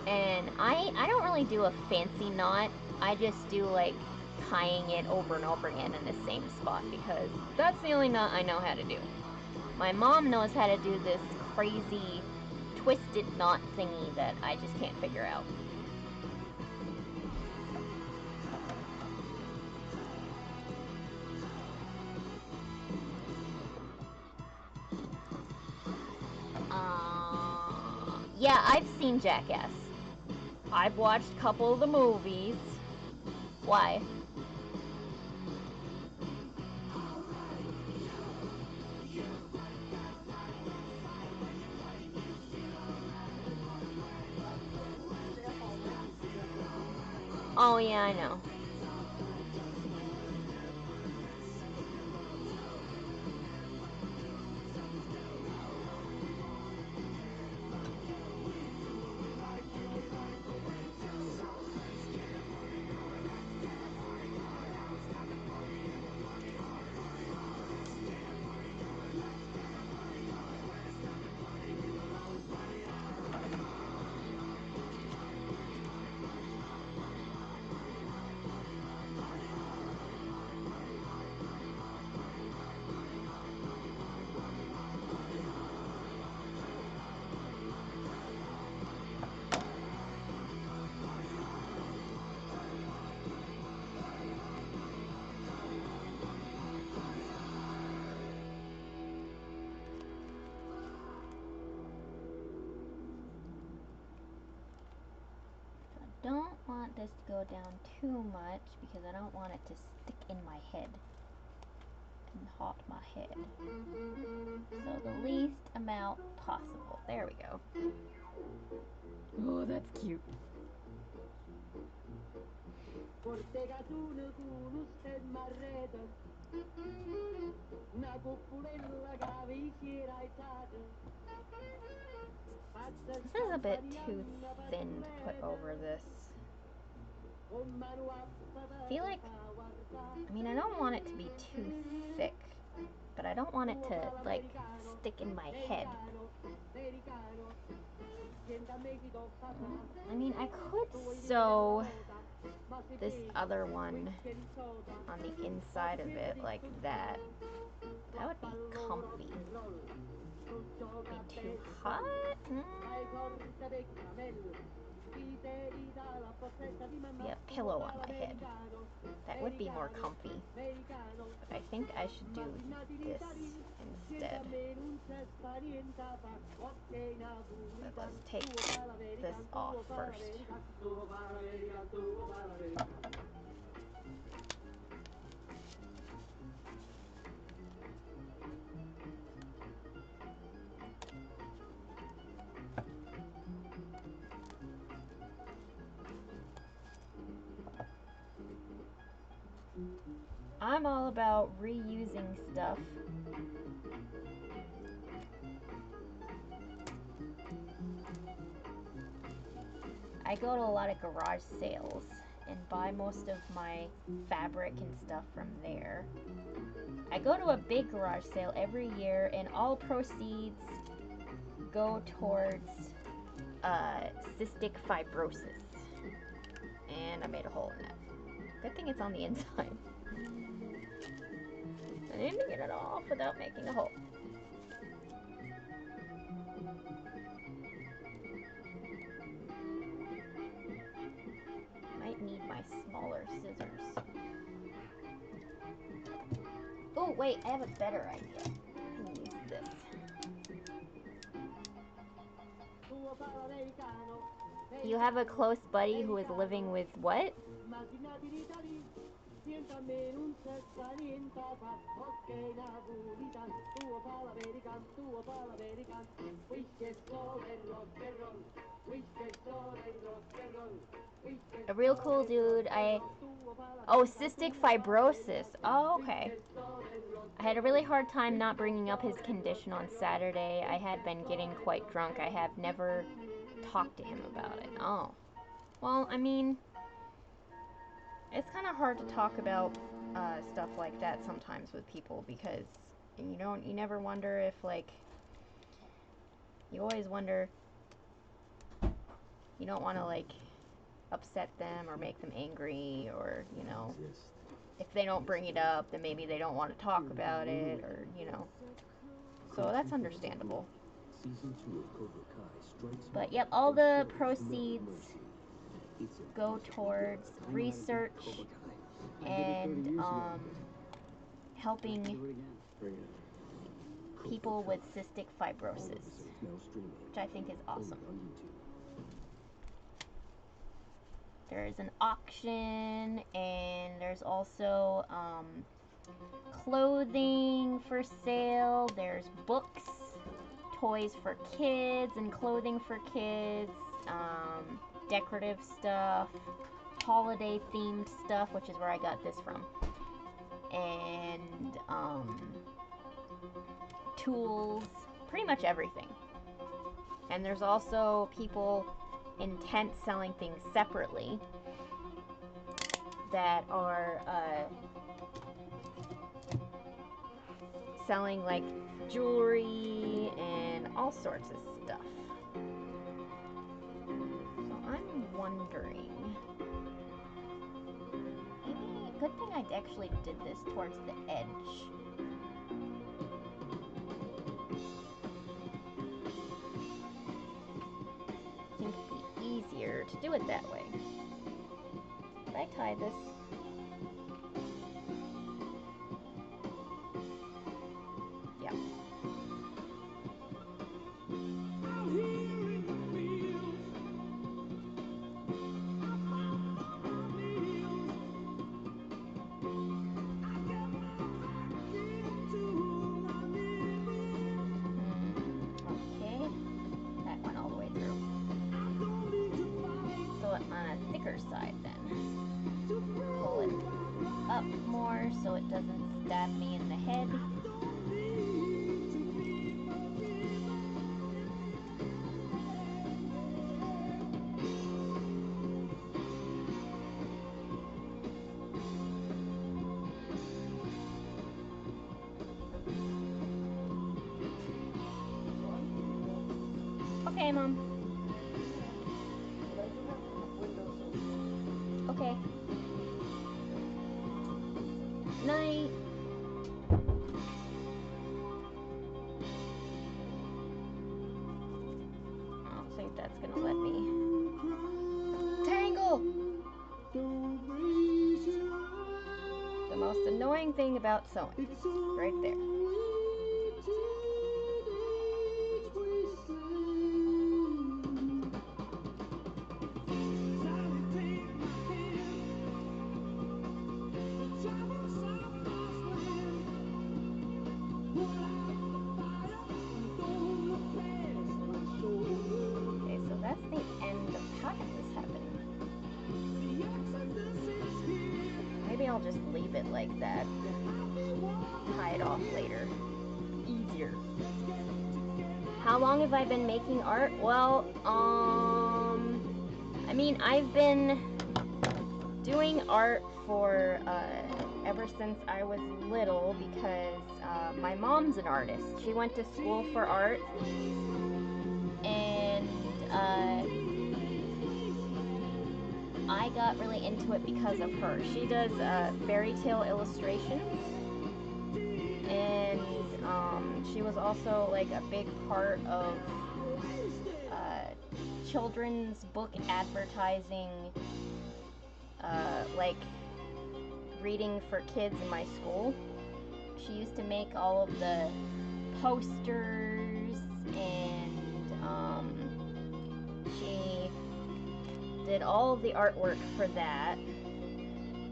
And I don't really do a fancy knot. I just do like tying it over and over again in the same spot because that's the only knot I know how to do. My mom knows how to do this crazy twisted knot thingy that I just can't figure out. Yeah, I've seen Jackass. I've watched a couple of the movies. Why? Oh yeah, I know. Don't want this to go down too much because I don't want it to stick in my head and haunt my head. So the least amount possible. There we go. Oh, that's cute. This is a bit too thin to put over this. I feel like, I mean, I don't want it to be too thick, but I don't want it to, like, stick in my head. I mean, I could sew this other one on the inside of it like that. That would be comfy. Be too hot? Be a pillow on my head. That would be more comfy. But I think I should do this instead. But let's take this off first. I'm all about reusing stuff. I go to a lot of garage sales and buy most of my fabric and stuff from there. I go to a big garage sale every year, and all proceeds go towards cystic fibrosis. And I made a hole in that. Good thing it's on the inside. I didn't get it off without making a hole. Might need my smaller scissors. Oh, wait, I have a better idea. I'm gonna use this. You have a close buddy who is living with what? A real cool dude. Oh, cystic fibrosis. Oh, okay. I had a really hard time not bringing up his condition on Saturday. I had been getting quite drunk. I have never talked to him about it. Oh. Well, I mean, it's kind of hard to talk about stuff like that sometimes with people because you never wonder if, like, you always wonder, you don't want to, like, upset them or make them angry, or, if they don't bring it up, then maybe they don't want to talk about it, or, so that's understandable. But yep, all the proceeds go towards research and helping people with cystic fibrosis, which I think is awesome. There's an auction, and there's also clothing for sale. There's books, toys for kids, and clothing for kids, decorative stuff, holiday themed stuff, which is where I got this from, and tools, pretty much everything. And there's also people in tents selling things separately that are selling, like, jewelry and all sorts of stuff. So I'm wondering, maybe, good thing I actually did this towards the edge. I think it'd be easier to do it that way. Did I tie this? Yeah. Okay. That went all the way through. So on a thicker side then. Pull it up more so it doesn't stab me in the head. Okay, Mom. Okay. Night. I don't think that's gonna let me. Tangle! The most annoying thing about sewing. Right there. Okay, so that's the end of how did this happen? Maybe I'll I'll just leave it like that. Tie it off later. Easier. How long have I been making art? Well, I mean, I've been doing art for, ever since I was little because, my mom's an artist. She went to school for art, and, I got really into it because of her. She does, fairy tale illustrations, and, she was also, like, a big part of, children's book advertising, like, reading for kids in my school. She used to make all of the posters, and, she did all of the artwork for that.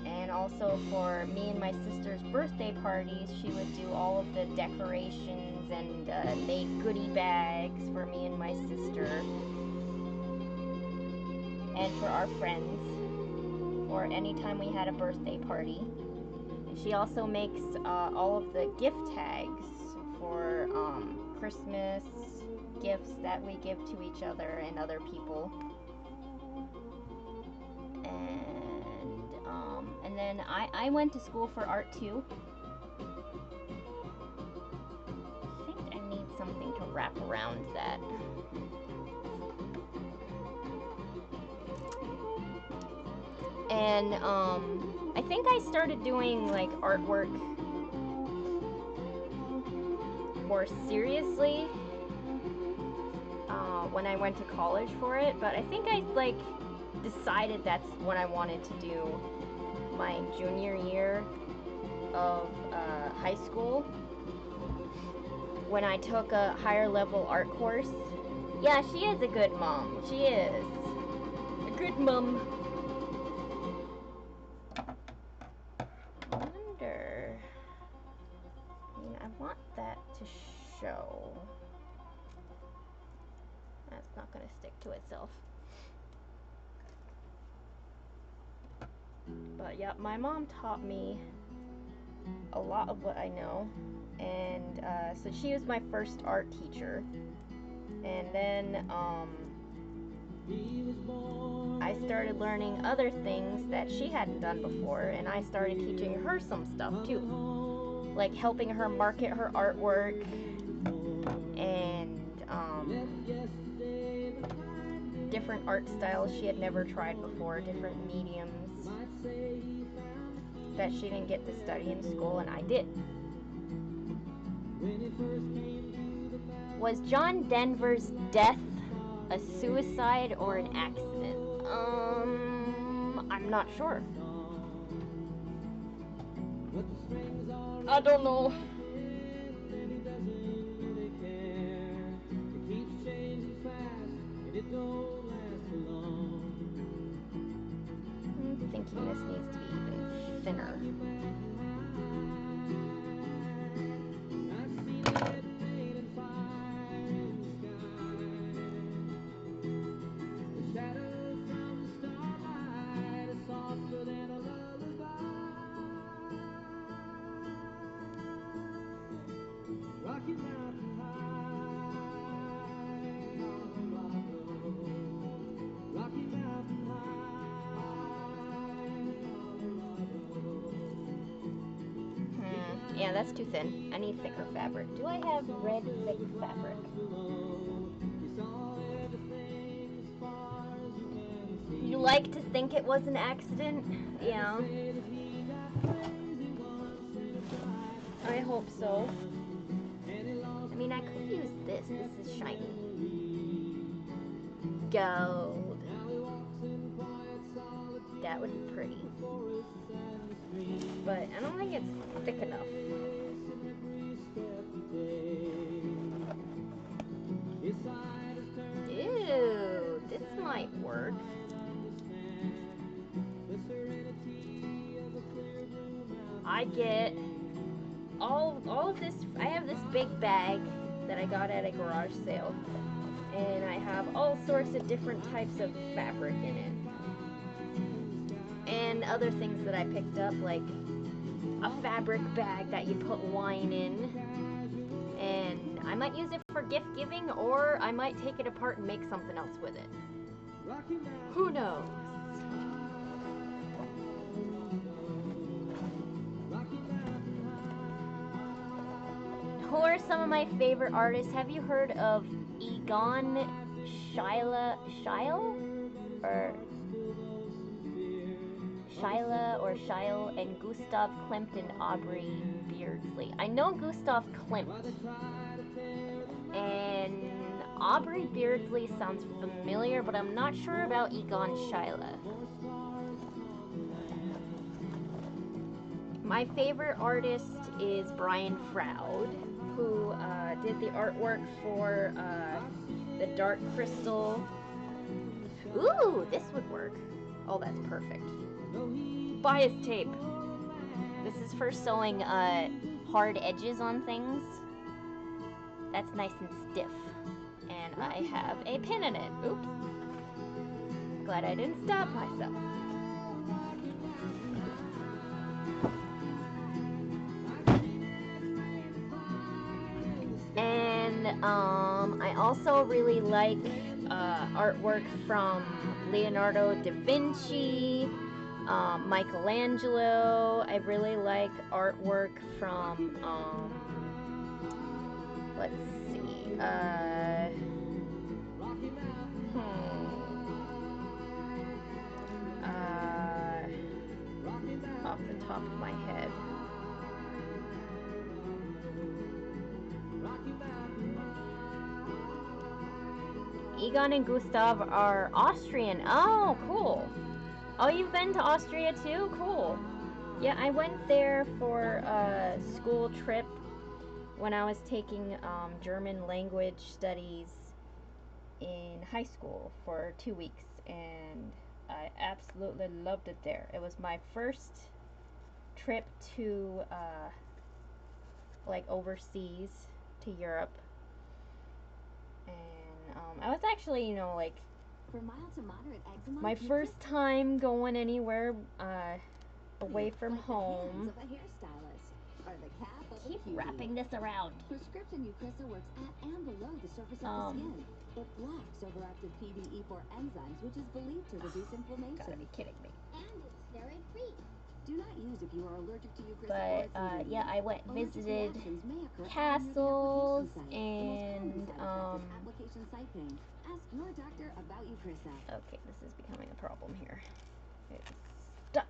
And also for me and my sister's birthday parties, she would do all of the decorations and make goodie bags for me and my sister. And for our friends, or anytime we had a birthday party. She also makes all of the gift tags for Christmas gifts that we give to each other and other people. And then I went to school for art too. I think I need something to wrap around that. And I think I started doing like artwork more seriously when I went to college for it, but I think I like decided that's what I wanted to do my junior year of high school when I took a higher level art course. Yeah, she is a good mom. She is a good mom. I wonder. I mean, I want that to show. That's not going to stick to itself. But yeah, my mom taught me a lot of what I know. And so she was my first art teacher. And then I started learning other things that she hadn't done before, and I started teaching her some stuff too. Like helping her market her artwork, and different art styles she had never tried before, different mediums that she didn't get to study in school, and I did. Was John Denver's death a suicide or an accident? I'm not sure. I don't know. I'm thinking this needs to be even thinner. Yeah, that's too thin. I need thicker fabric. Do I have red thick fabric? You like to think it was an accident? Yeah. I hope so. I mean, I could use this. This is shiny. Gold. That would be pretty. But I don't think it's thick enough. Ew, this might work. I get all of this. I have this big bag that I got at a garage sale, and I have all sorts of different types of fabric in it. And and other things that I picked up, like a fabric bag that you put wine in, and I might use it for gift giving, or I might take it apart and make something else with it. Who knows? Who are some of my favorite artists? Have you heard of Egon Schiele and Gustav Klimt and Aubrey Beardsley? I know Gustav Klimt, and Aubrey Beardsley sounds familiar, but I'm not sure about Egon Schiele. My favorite artist is Brian Froud, who did the artwork for the Dark Crystal. Ooh, this would work. Oh, that's perfect. Bias tape. This is for sewing hard edges on things. That's nice and stiff. And I have a pin in it. Oops. Glad I didn't stop myself. And I also really like artwork from Leonardo da Vinci, Michelangelo. I really like artwork from, let's see, off the top of my head. Egon and Gustav are Austrian. Oh, cool. Oh, you've been to Austria too? Cool. Yeah, I went there for a school trip when I was taking German language studies in high school for 2 weeks, and I absolutely loved it there. It was my first trip to like overseas to Europe, and I was actually, you know, like For mild to moderate eczema, my first time going anywhere away from home. Of a hairstylist or the cap of Keep a cutie. wrapping this around. Prescription Eucrisa works at and below the surface of the skin. It blocks overactive PDE4 enzymes, which is believed to reduce inflammation. Gotta be kidding me. And it's steroid-free. Do not use if you are allergic to Eucrisa. But yeah, I went visited castles and application site pain. Ask your doctor about Eucrisa. okay, this is becoming a problem here. It's stuck.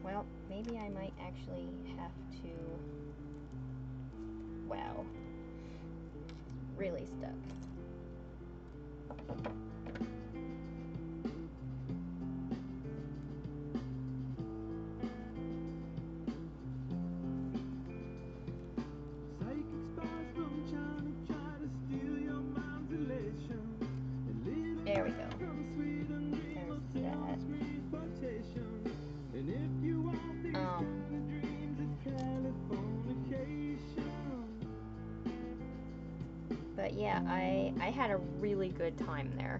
Well, maybe I might actually have to. Wow. Really stuck. There we go. There's that. But yeah, I had a really good time there.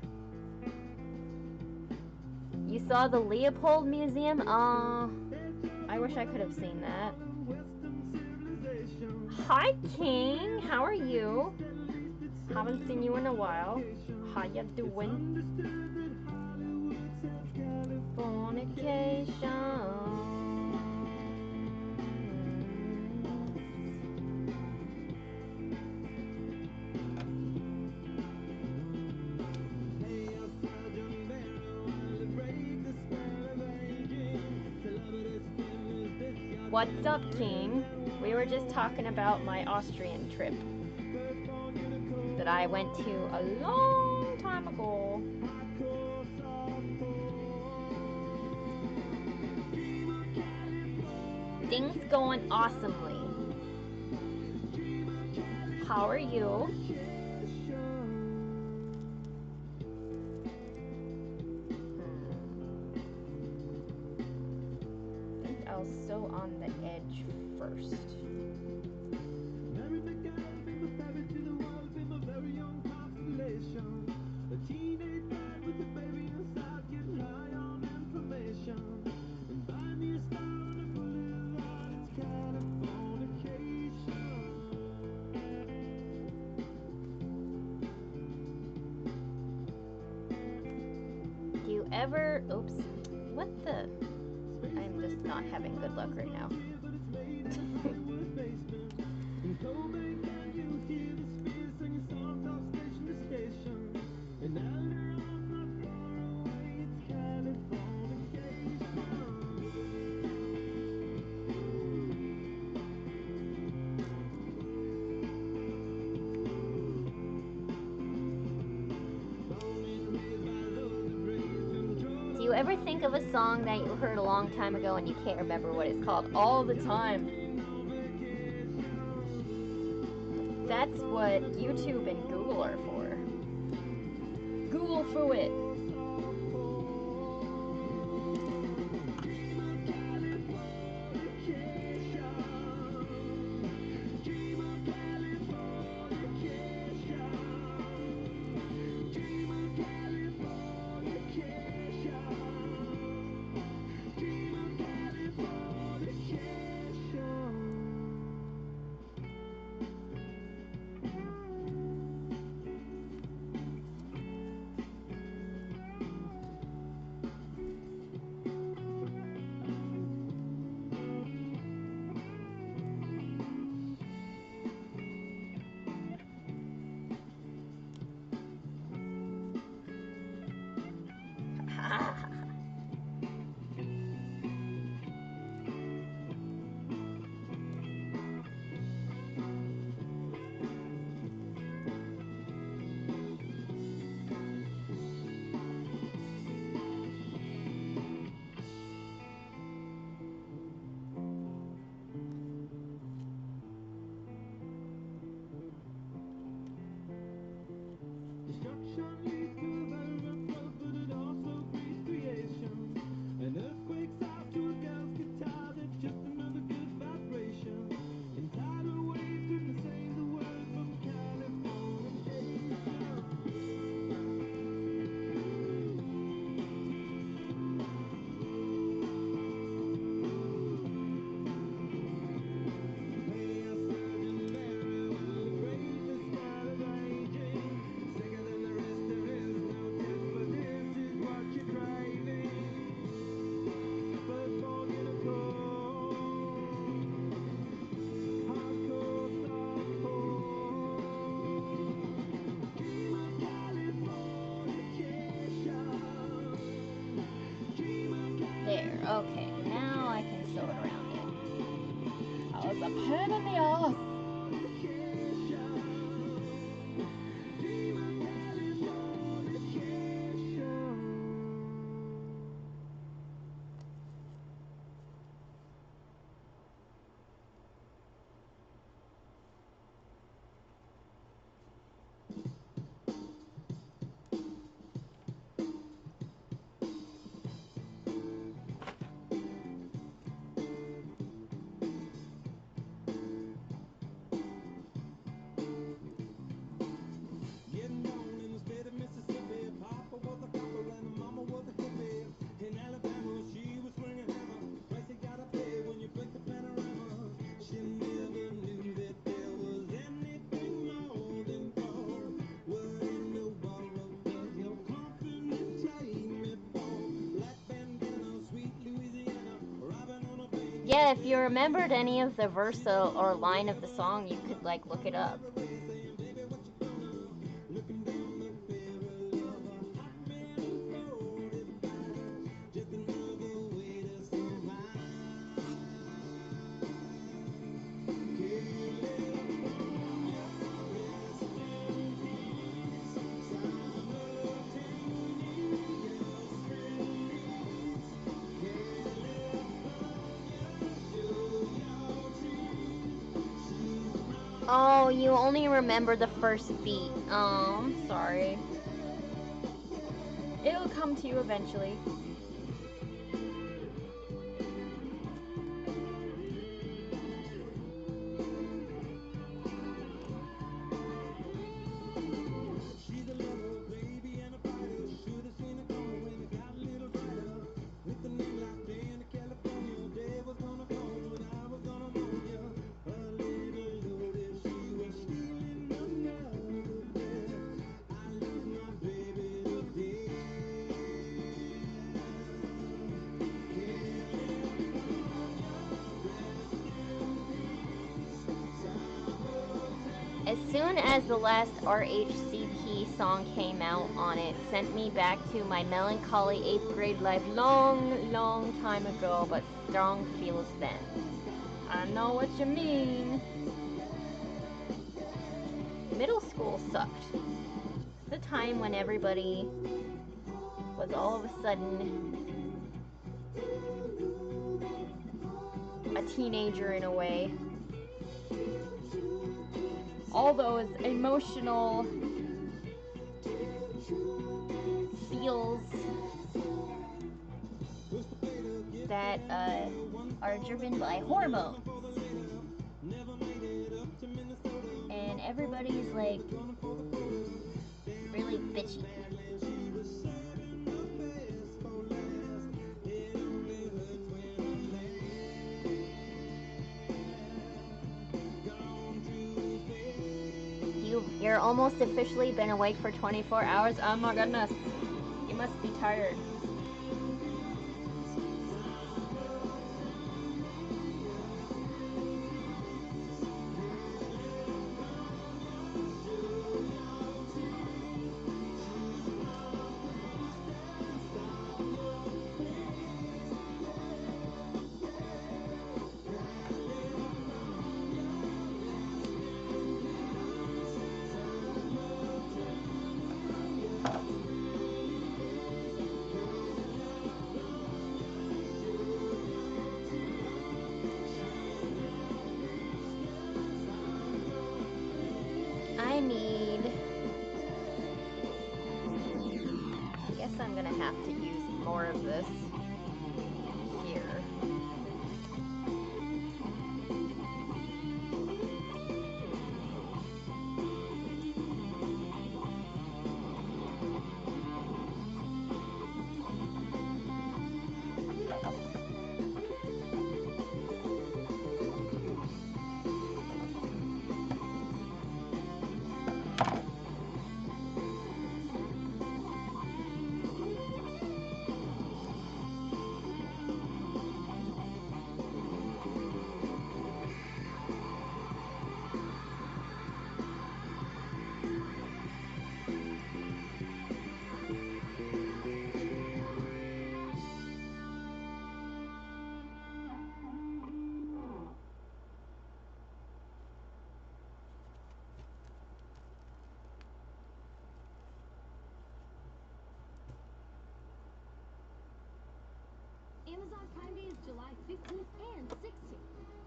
You saw the Leopold Museum? I wish I could have seen that. Hi, King. How are you? Haven't seen you in a while. How you doing? Fornication. What's up, King? We were just talking about my Austrian trip that I went to a long time ago. Things going awesomely. How are you? I think I'll sew on the edge first. ever... Oops. What the... I'm just not having good luck right now. Do you ever think of a song that you heard a long time ago and you can't remember what it's called? All the time. That's what YouTube and Google are for. Google for it. There, okay, now I can sew it around it. That was a pain in the ass. Yeah, if you remembered any of the verse or line of the song, you could like look it up. Oh, you only remember the first beat. Oh, I'm sorry. It'll come to you eventually. As soon as the last RHCP song came out on it, sent me back to my melancholy 8th grade life long time ago, but strong feels then. I know what you mean. Middle school sucked. The time when everybody was all of a sudden a teenager in a way. All those emotional feels that are driven by hormones. And everybody's like really bitchy. You're almost officially been awake for 24 hours. Oh my goodness. You must be tired. I guess I'm gonna have to use more of this here. Amazon Prime Day is July 15th and 16th.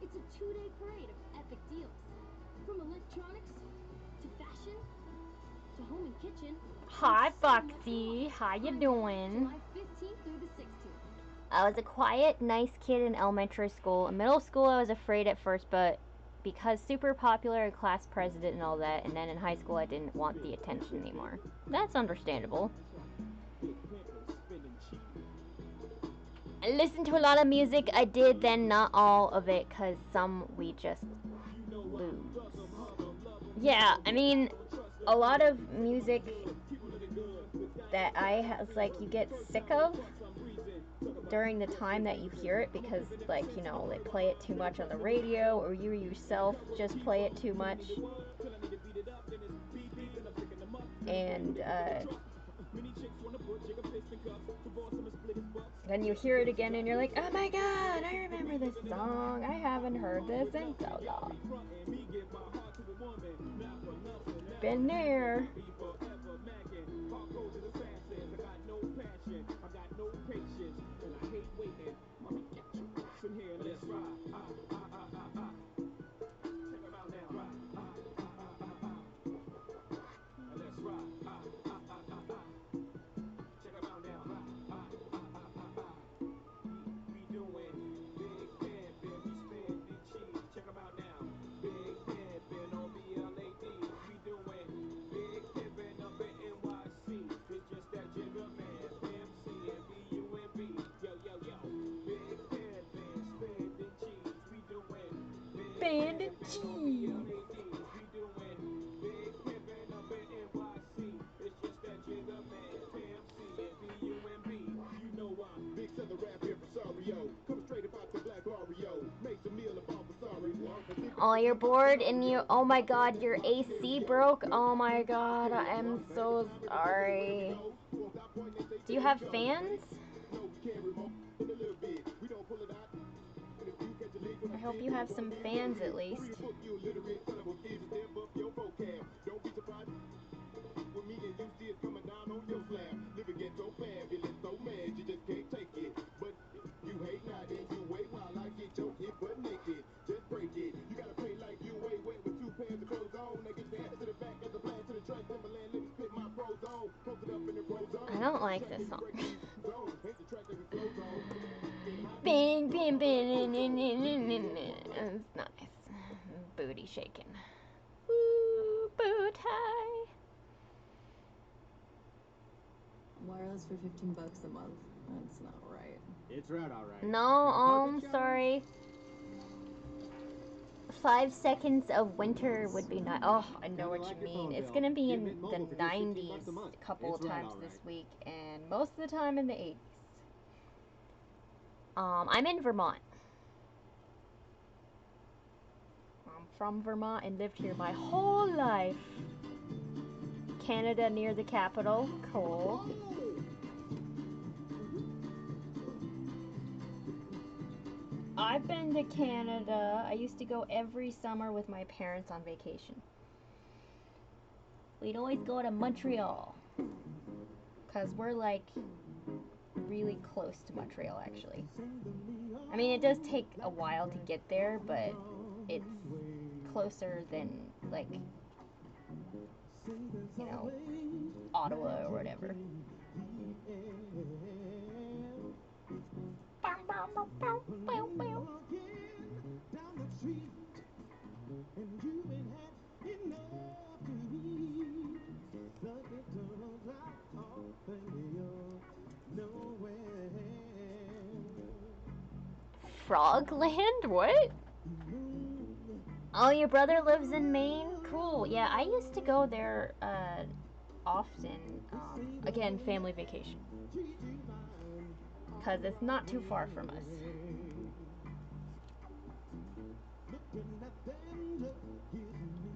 It's a 2-day parade of epic deals. From electronics to fashion to home and kitchen. Hi, Foxy. How you doing? July 15th through the 16th. I was a quiet, nice kid in elementary school. In middle school, I was afraid at first, but because super popular and class president and all that, and then in high school, I didn't want the attention anymore. That's understandable. I listened to a lot of music. I did, then not all of it, because some we just lose. Yeah, I mean, a lot of music that was like, you get sick of during the time that you hear it, because, like, you know, they play it too much on the radio, or you yourself just play it too much. And, then you hear it again and you're like, oh my god, I remember this song. I haven't heard this in so long. Been there. Band and cheese. Oh, you're bored and you, oh my god, your AC broke? Oh my god, I am so sorry. Do you have fans? I hope you have some fans at least. I don't like this song. Bing, bing, bing, it's nice. Booty shaking. Ooh, boot tie. Wireless for $15 a month. That's not right. It's right, all right. No, sorry. 5 seconds of winter would be nice. Oh, I know what you mean. It's gonna be in the 90s a couple of times this week, and most of the time in the 80s. I'm in Vermont. I'm from Vermont and lived here my whole life. Canada near the capital. Cool. I've been to Canada. I used to go every summer with my parents on vacation. We'd always go to Montreal. Because we're like really close to Montreal actually. I mean, it does take a while to get there, but it's closer than like, you know, Ottawa or whatever. Frogland? What? Oh, your brother lives in Maine? Cool. Yeah, I used to go there often. Again, family vacation. Because it's not too far from us.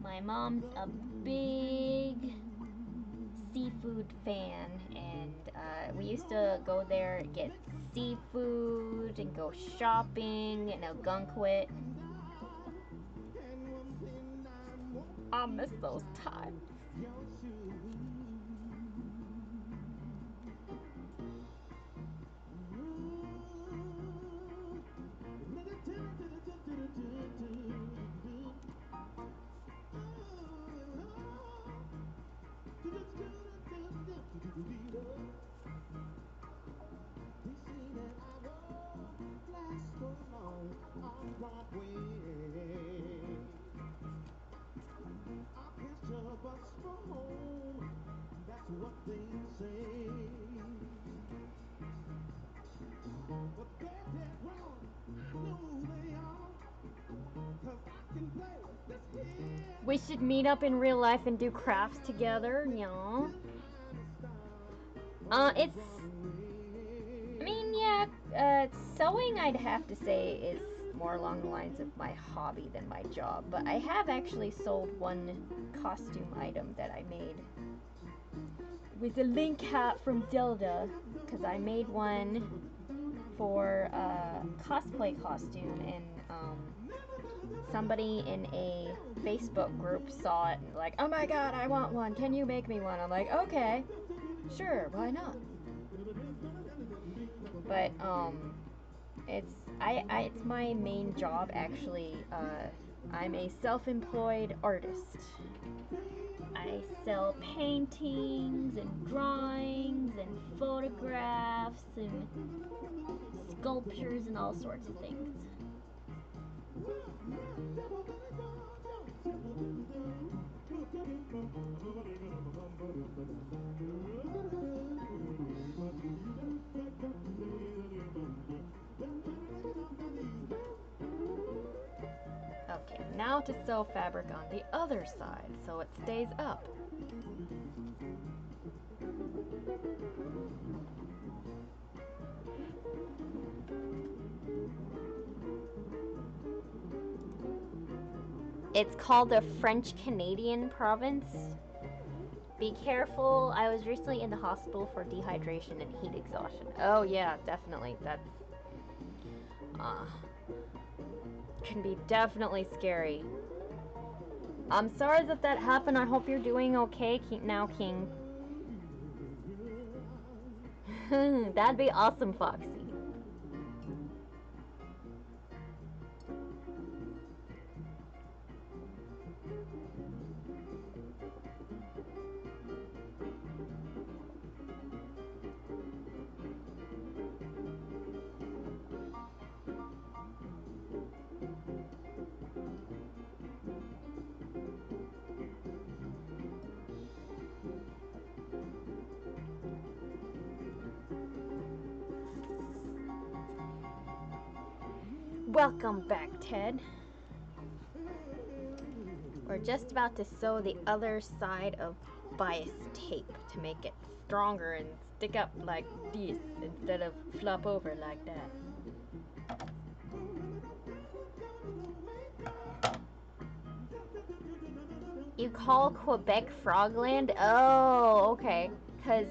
My mom's a big seafood fan, and we used to go there, get seafood, and go shopping in Algonquin. I miss those times. We should meet up in real life and do crafts together, yeah. It's, I mean, yeah, sewing I'd have to say is more along the lines of my hobby than my job, but I have actually sold one costume item that I made. It was a Link hat from Zelda, because I made one for a cosplay costume, and somebody in a Facebook group saw it and like, oh my god, I want one, can you make me one? I'm like, okay, sure, why not? But it's my main job actually. I'm a self-employed artist. I sell paintings and drawings and photographs and sculptures and all sorts of things. Okay, now to sew fabric on the other side so it stays up. It's called the French Canadian province. Be careful. I was recently in the hospital for dehydration and heat exhaustion. Oh yeah, definitely. That's can be definitely scary. I'm sorry that that happened. I hope you're doing okay now, King. That'd be awesome, Foxy. Welcome back, Ted. We're just about to sew the other side of bias tape to make it stronger and stick up like this instead of flop over like that. You call Quebec Frogland? Oh, okay. Because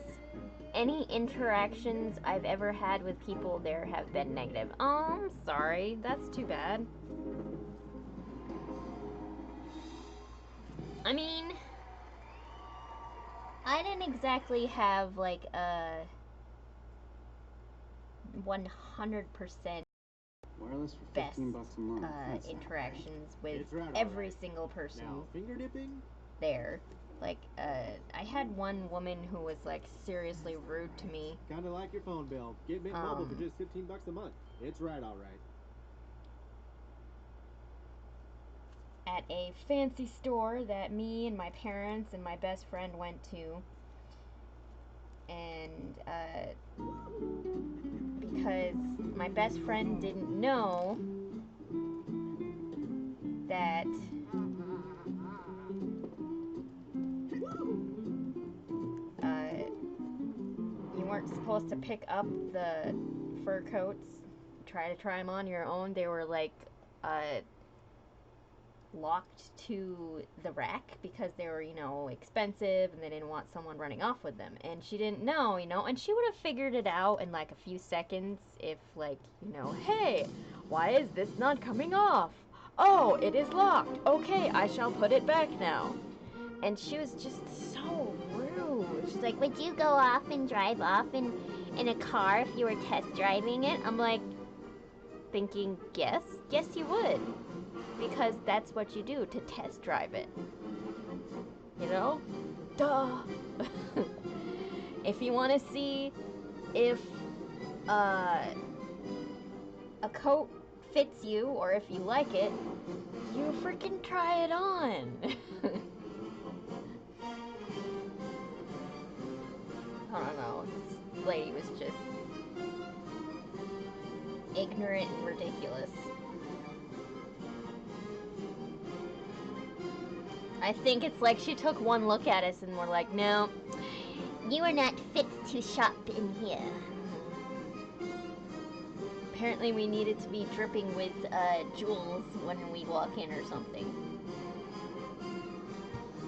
any interactions I've ever had with people there have been negative. Oh, I'm sorry. That's too bad. I mean, I didn't exactly have like a 100% wireless for best 15 bucks a month. interactions with It's right, all every right. single person Now, finger dipping? there. Like, I had one woman who was like seriously rude to me. Kinda like your phone bill. Get Mint Mobile for just 15 bucks a month. It's right, all right. At a fancy store that me and my parents and my best friend went to. And, because my best friend didn't know that you weren't supposed to pick up the fur coats, try to try them on your own. They were like locked to the rack because they were, you know, expensive and they didn't want someone running off with them. And she didn't know, you know, and she would have figured it out in like a few seconds if, like, you know, hey, why is this not coming off? Oh, it is locked. Okay, I shall put it back now. And she was just so rude. She's like, would you go off and drive off in a car if you were test driving it? I'm like, thinking, yes, you would. Because that's what you do to test drive it. You know? Duh! If you want to see if a coat fits you or if you like it, you freaking try it on. I don't know. This lady was just ignorant and ridiculous. I think it's like she took one look at us and we're like, no, you are not fit to shop in here. Apparently we needed to be dripping with jewels when we walk in or something.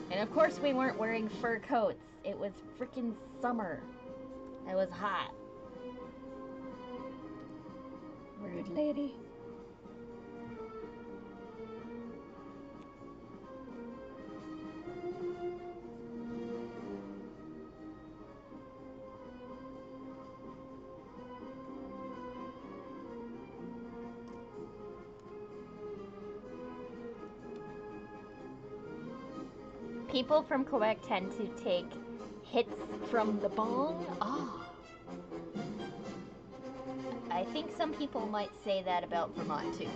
And of course we weren't wearing fur coats. It was freaking summer. It was hot. Rude lady. People from Quebec tend to take hits from the bong. Ah. I think some people might say that about Vermont too.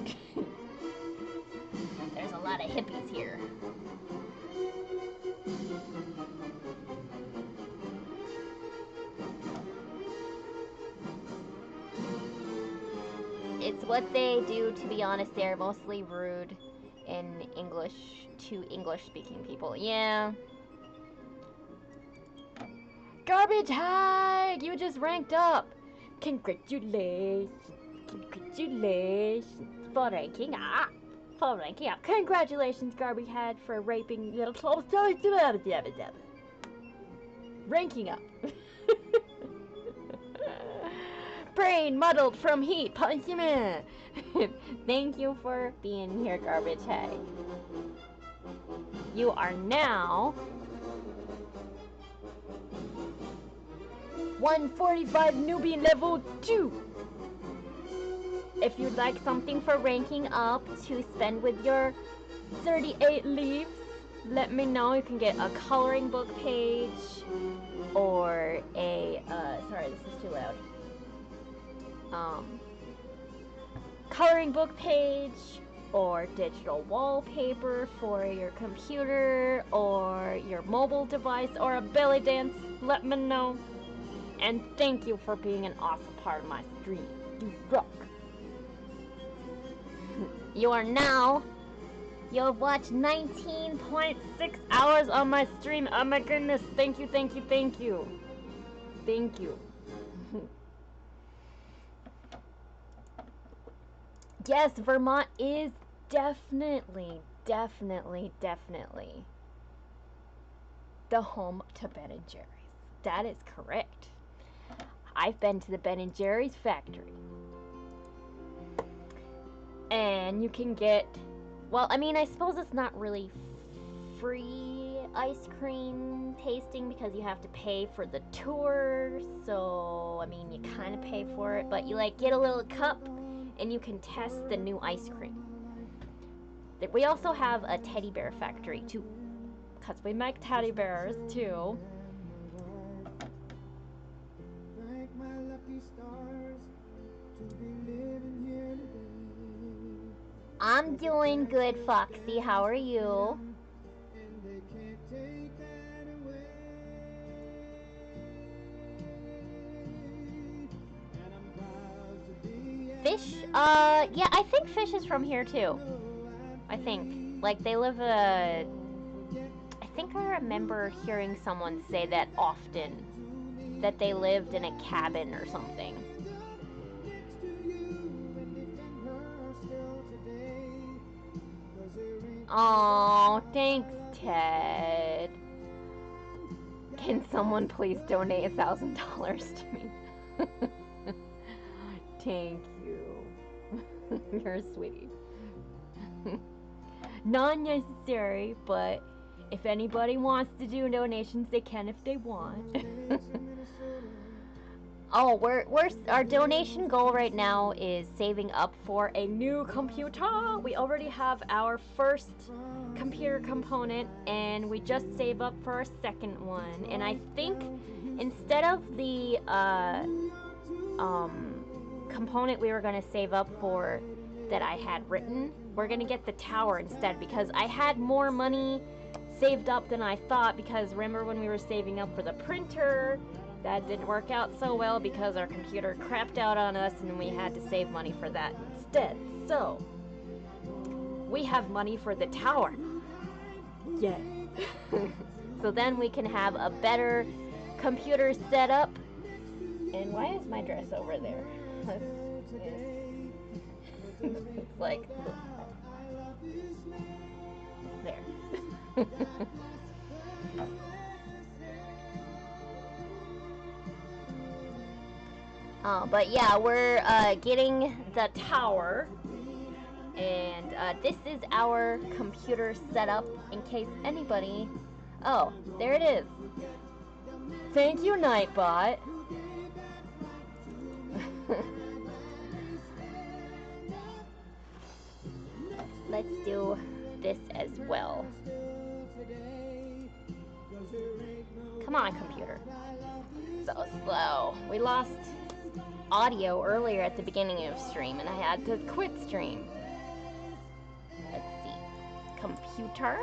There's a lot of hippies here. It's what they do, to be honest. They're mostly rude in English to English-speaking people. Yeah. Garbage hag! You just ranked up! Congratulations! Congratulations for ranking up! For ranking up. Congratulations, Garbage Head, for raping little clothes. Ranking up. Brain muddled from heat. Punishment. Thank you for being here, Garbage Head. You are now 145 newbie level 2. If you'd like something for ranking up to spend with your 38 leaves, let me know. You can get a coloring book page or a sorry, this is too loud. Coloring book page or digital wallpaper for your computer or your mobile device or a belly dance, let me know. And thank you for being an awesome part of my stream. You rock. You have watched 19.6 hours on my stream. Oh my goodness, thank you, thank you, thank you. Thank you. Yes, Vermont is definitely the home to Ben & Jerry's. That is correct. I've been to the Ben & Jerry's factory. And you can get, well, I mean, I suppose it's not really free ice cream tasting because you have to pay for the tour. So, I mean, you kind of pay for it, but you like get a little cup and you can test the new ice cream. We also have a teddy bear factory too, because we make teddy bears too. Thank my lucky stars to be living here today. I'm doing good, Foxy. How are you? And they can't take that away. And I'm proud to be Fish? Yeah, I think Fish is from here too. I think. Like, they live I think I remember hearing someone say that often. That they lived in a cabin or something. Oh, thanks, Ted. Can someone please donate $1,000 to me? Thank you. You're a sweetie. Not necessary, but if anybody wants to do donations, they can if they want. Oh, our donation goal right now is saving up for a new computer. We already have our first computer component, and we just save up for our second one. And I think instead of the component we were going to save up for that I had written, we're going to get the tower instead, because I had more money saved up than I thought, because remember when we were saving up for the printer? That didn't work out so well because our computer crapped out on us and we had to save money for that instead. So, we have money for the tower. Yay. So then we can have a better computer setup. And why is my dress over there? It's like, there. But yeah, we're getting the tower, and this is our computer setup in case anybody... Oh, there it is. Thank you, Nightbot. Let's do this as well. Come on, computer. So slow. We lost audio earlier at the beginning of stream and I had to quit stream. Let's see. Computer.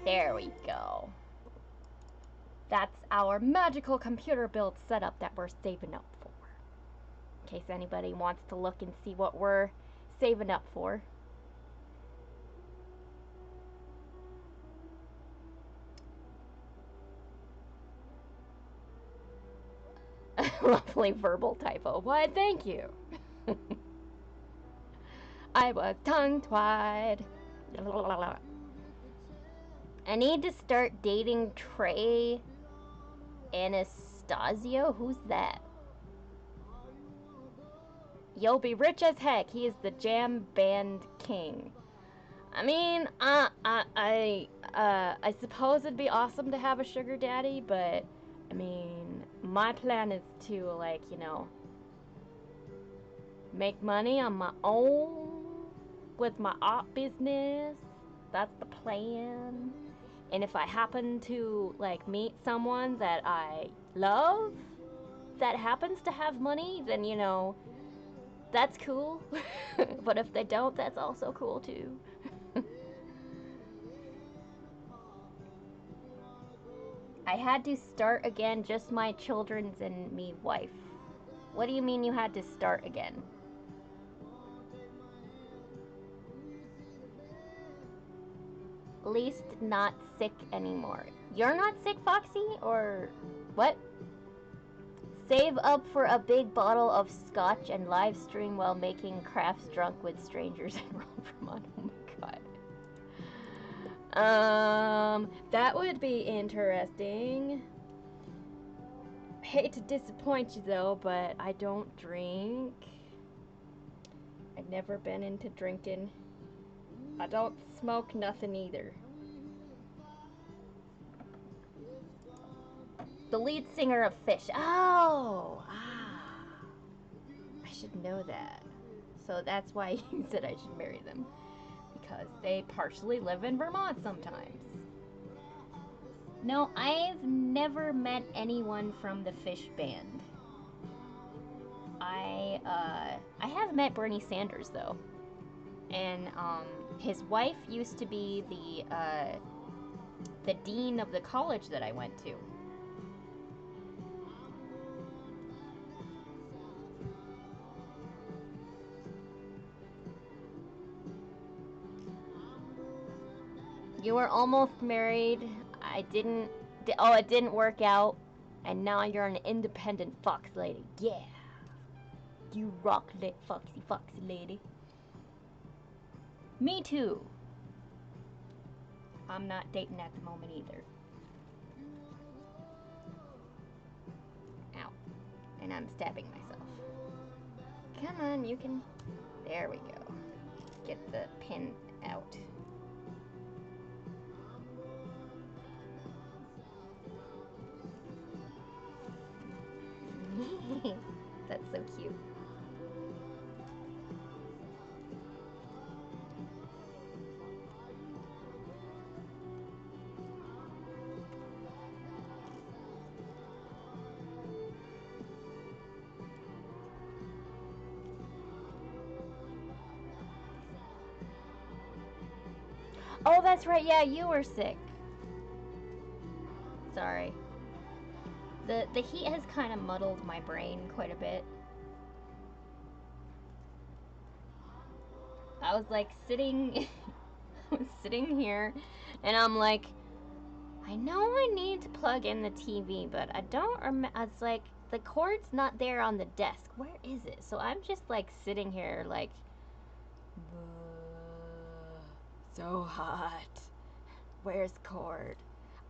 There we go. That's our magical computer build setup that we're saving up for. In case anybody wants to look and see what we're saving up for. Lovely verbal typo. Why, thank you. I was tongue-tied. I need to start dating Trey Anastasio. Who's that? You'll be rich as heck. He is the jam band king. I mean, I suppose it'd be awesome to have a sugar daddy, but I mean, my plan is to, like, you know, make money on my own with my art business. That's the plan. And if I happen to, like, meet someone that I love that happens to have money, then, you know, that's cool. But if they don't, that's also cool too. I had to start again, just my children's and me wife. What do you mean you had to start again? Least not sick anymore. You're not sick, Foxy? Or what? Save up for a big bottle of scotch and live stream while making crafts drunk with strangers in Vermont. Oh my god. That would be interesting. Hate to disappoint you though, but I don't drink. I've never been into drinking. I don't smoke nothing either. The lead singer of Fish. Oh! I should know that. So that's why you said I should marry them. Because they partially live in Vermont sometimes. No, I've never met anyone from the Fish band. I have met Bernie Sanders though. And his wife used to be the dean of the college that I went to. You were almost married. It didn't work out. And now you're an independent fox lady. Yeah. You rock lit foxy lady. Me too. I'm not dating at the moment either. Ow. And I'm stabbing myself. Come on, you can... There we go. Get the pin out. That's so cute. Oh, that's right. Yeah, you were sick. Sorry. The heat has kind of muddled my brain quite a bit. I was like sitting here and I'm like, I know I need to plug in the TV, but I don't remember. It's like the cord's not there on the desk. Where is it? So I'm just like sitting here like, so hot. Where's cord?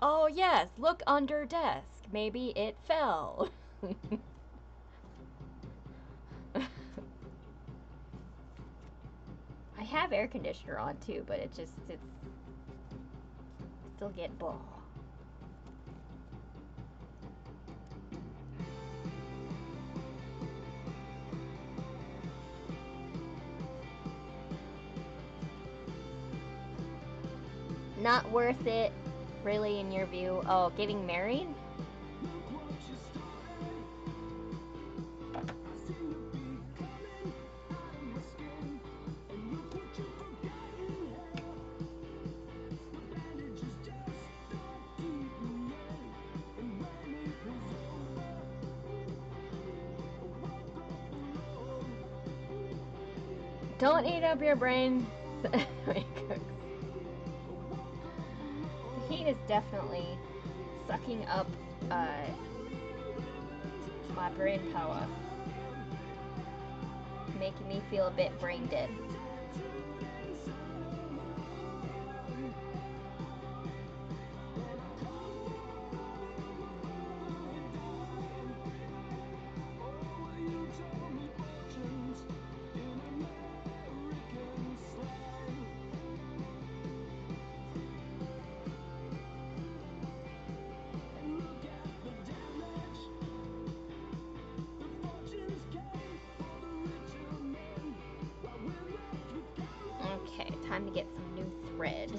Oh yes, look under desk. Maybe it fell. I have air conditioner on too, but it's still get bull. Not worth it, really, in your view? Oh, getting married? Don't eat up your brain. The heat is definitely sucking up my brain power, making me feel a bit brain dead. Okay, time to get some new thread.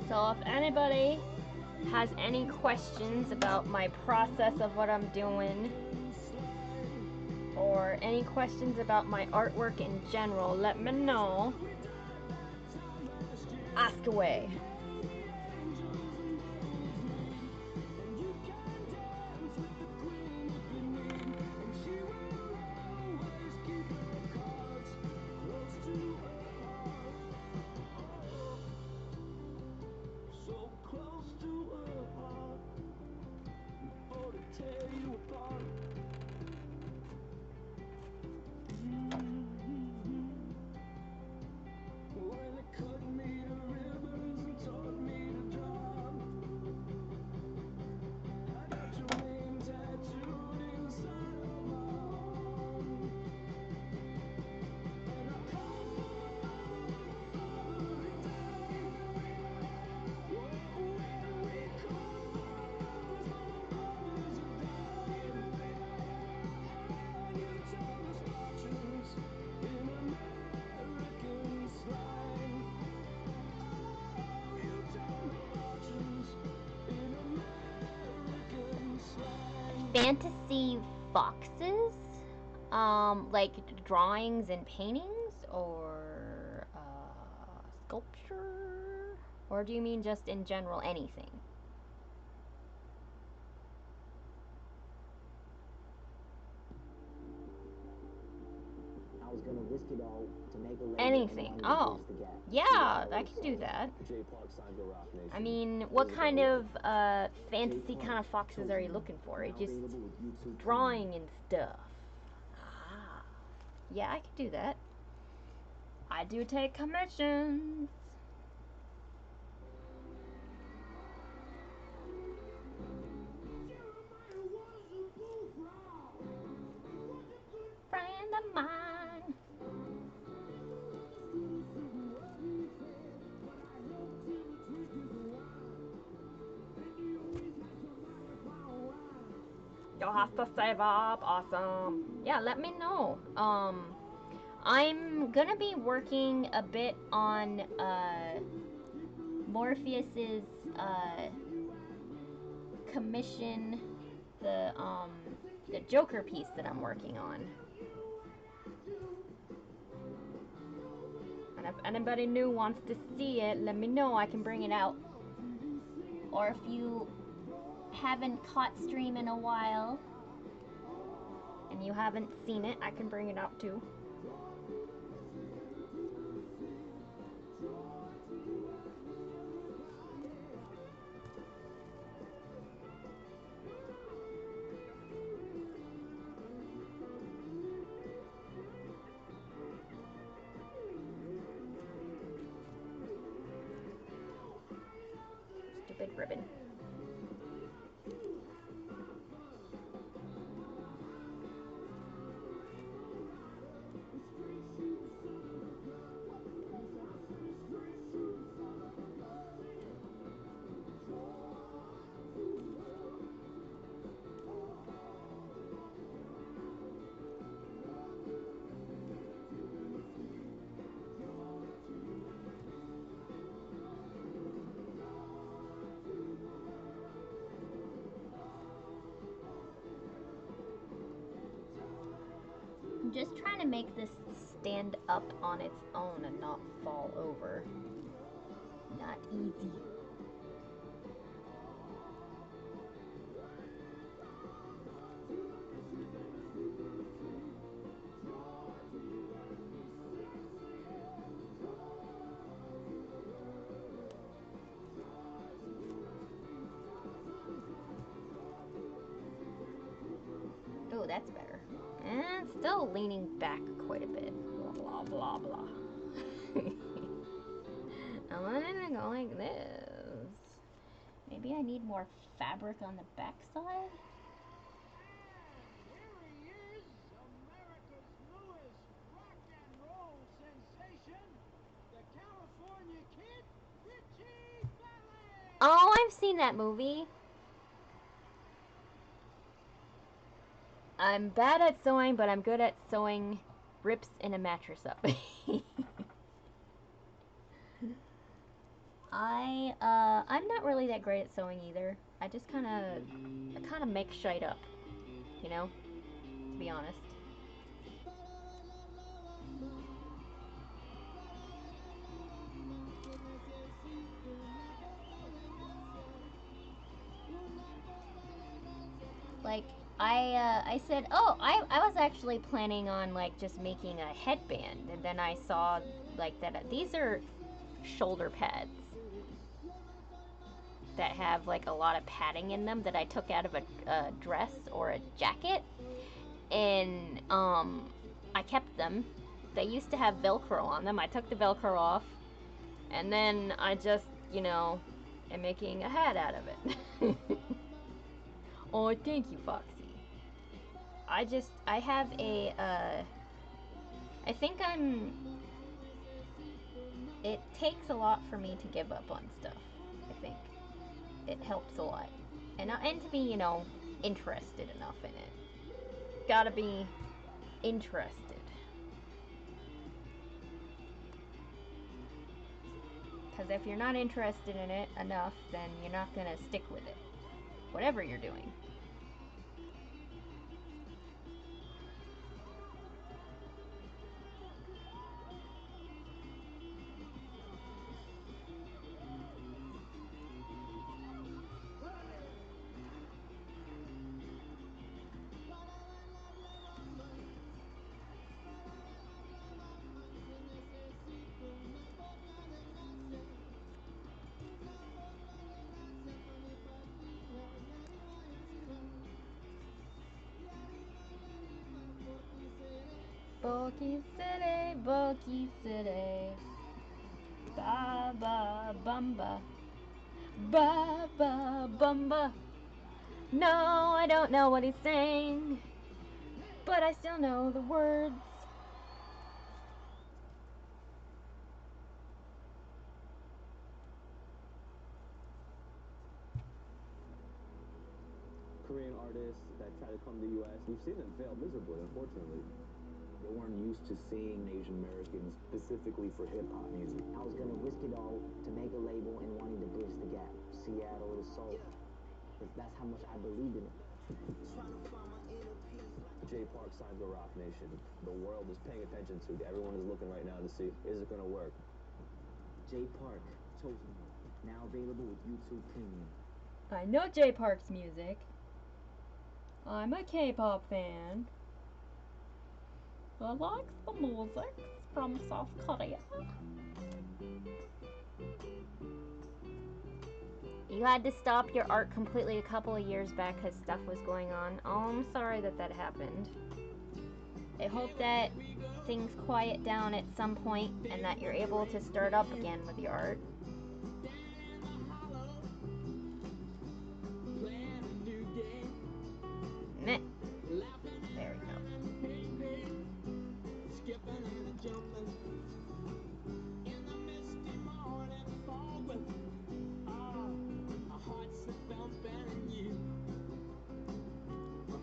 So if anybody has any questions about my process of what I'm doing, or any questions about my artwork in general, let me know. Ask away. Fantasy foxes? Like drawings and paintings, or sculpture? Or do you mean just in general anything? I was gonna risk it all to make a lady Anything. Oh, yeah, I can do that. I mean, what kind of fantasy kind of foxes are you looking for? Just drawing and stuff. Ah, yeah, I can do that. I do take commissions. Friend of mine. You'll have to save up. Awesome. Yeah, let me know. I'm gonna be working a bit on Morpheus's commission, the Joker piece that I'm working on. And if anybody new wants to see it, let me know. I can bring it out. Or if you haven't caught stream in a while and you haven't seen it, I can bring it out too. Stupid ribbon. I'm just trying to make this stand up on its own and not fall over. Not easy. Oh, that's better. And still leaning back quite a bit. Blah, blah, blah. I want it to go like this. Maybe I need more fabric on the back side? Here he is, America's newest rock and roll sensation, the California Kid, Richie Valens. Oh, I've seen that movie. I'm bad at sewing, but I'm good at sewing rips in a mattress up. I'm not really that great at sewing either. I just kind of make shit up, you know, to be honest. Like, I said, oh, I was actually planning on, like, just making a headband, and then I saw, like, that these are shoulder pads that have, like, a lot of padding in them that I took out of a dress or a jacket, and, I kept them. They used to have Velcro on them. I took the Velcro off, and then I just, you know, am making a hat out of it. Oh, thank you, Foxy. I have a, I think it takes a lot for me to give up on stuff, I think. It helps a lot. And to be, you know, interested enough in it. Gotta be interested. Because if you're not interested in it enough, then you're not gonna stick with it. Whatever you're doing. Boki City, Boki City. Ba ba bumba. Ba ba bumba. No, I don't know what he's saying, but I still know the words. Korean artists that try to come to the U.S., we've seen them fail miserably, unfortunately. They weren't used to seeing Asian Americans specifically for hip-hop music. I was gonna risk it all to make a label and wanting to bridge the gap. Seattle to Seoul. Because that's how much I believed in it. Jay Park signed to Rock Nation. The world is paying attention to. Everyone is looking right now to see, is it gonna work? Jay Park, Chosen, now available with YouTube Premium. I know Jay Park's music. I'm a K-pop fan. I like the music from South Korea. You had to stop your art completely a couple of years back because stuff was going on. Oh, I'm sorry that happened. I hope that things quiet down at some point and that you're able to start up again with your art. Meh. There we go.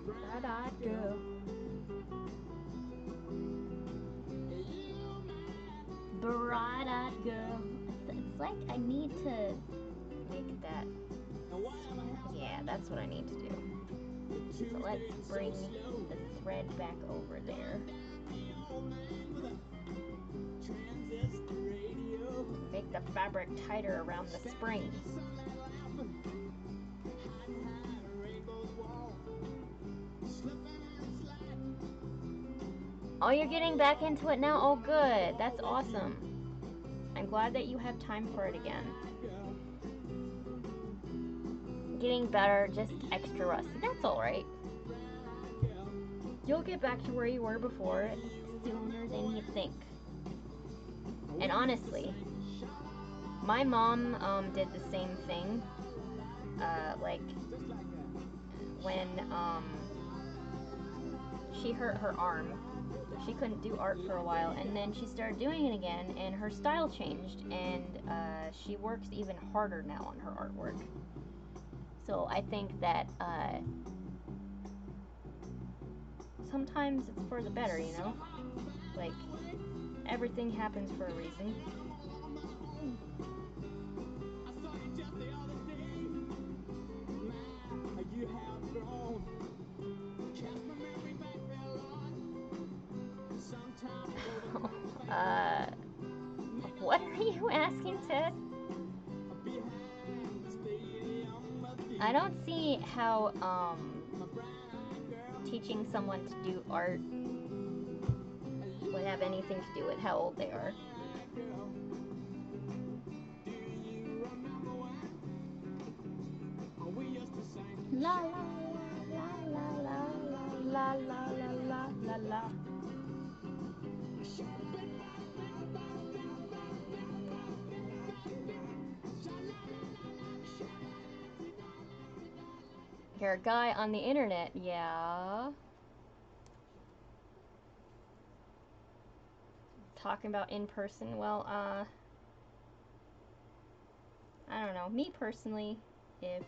Bright-eyed girl. Bright-eyed girl. It's like I need to make that. Yeah, that's what I need to do. So let's bring the thread back over there. Make the fabric tighter around the springs. Oh, you're getting back into it now? Oh, good. That's awesome. I'm glad that you have time for it again. Getting better, just extra rusty. That's alright. You'll get back to where you were before sooner than you think. And honestly, my mom did the same thing. Like, when she hurt her arm, she couldn't do art for a while, and then she started doing it again, and her style changed, and she works even harder now on her artwork. So I think that sometimes it's for the better, you know? Like, everything happens for a reason. What are you asking, Ted? I don't see how, teaching someone to do art would have anything to do with how old they are. La la la la la la la la la la la. You're a guy on the internet, yeah. Talking about in person, well, I don't know. Me personally, if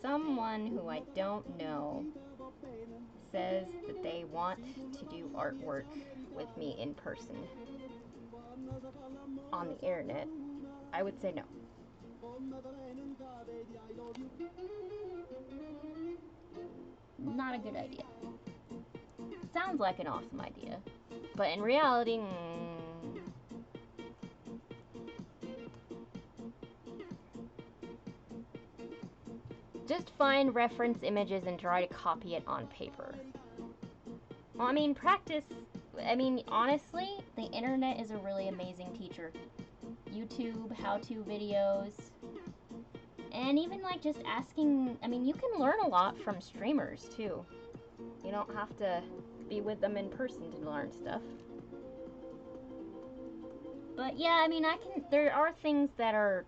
someone who I don't know says that they want to do artwork with me in person on the internet, I would say no. Not a good idea. Sounds like an awesome idea, but in reality, just find reference images and try to copy it on paper. Well, I mean, practice. I mean, honestly, the internet is a really amazing teacher. YouTube, how-to videos, and even like just asking. I mean, you can learn a lot from streamers too. You don't have to be with them in person to learn stuff. But yeah, I mean, there are things that are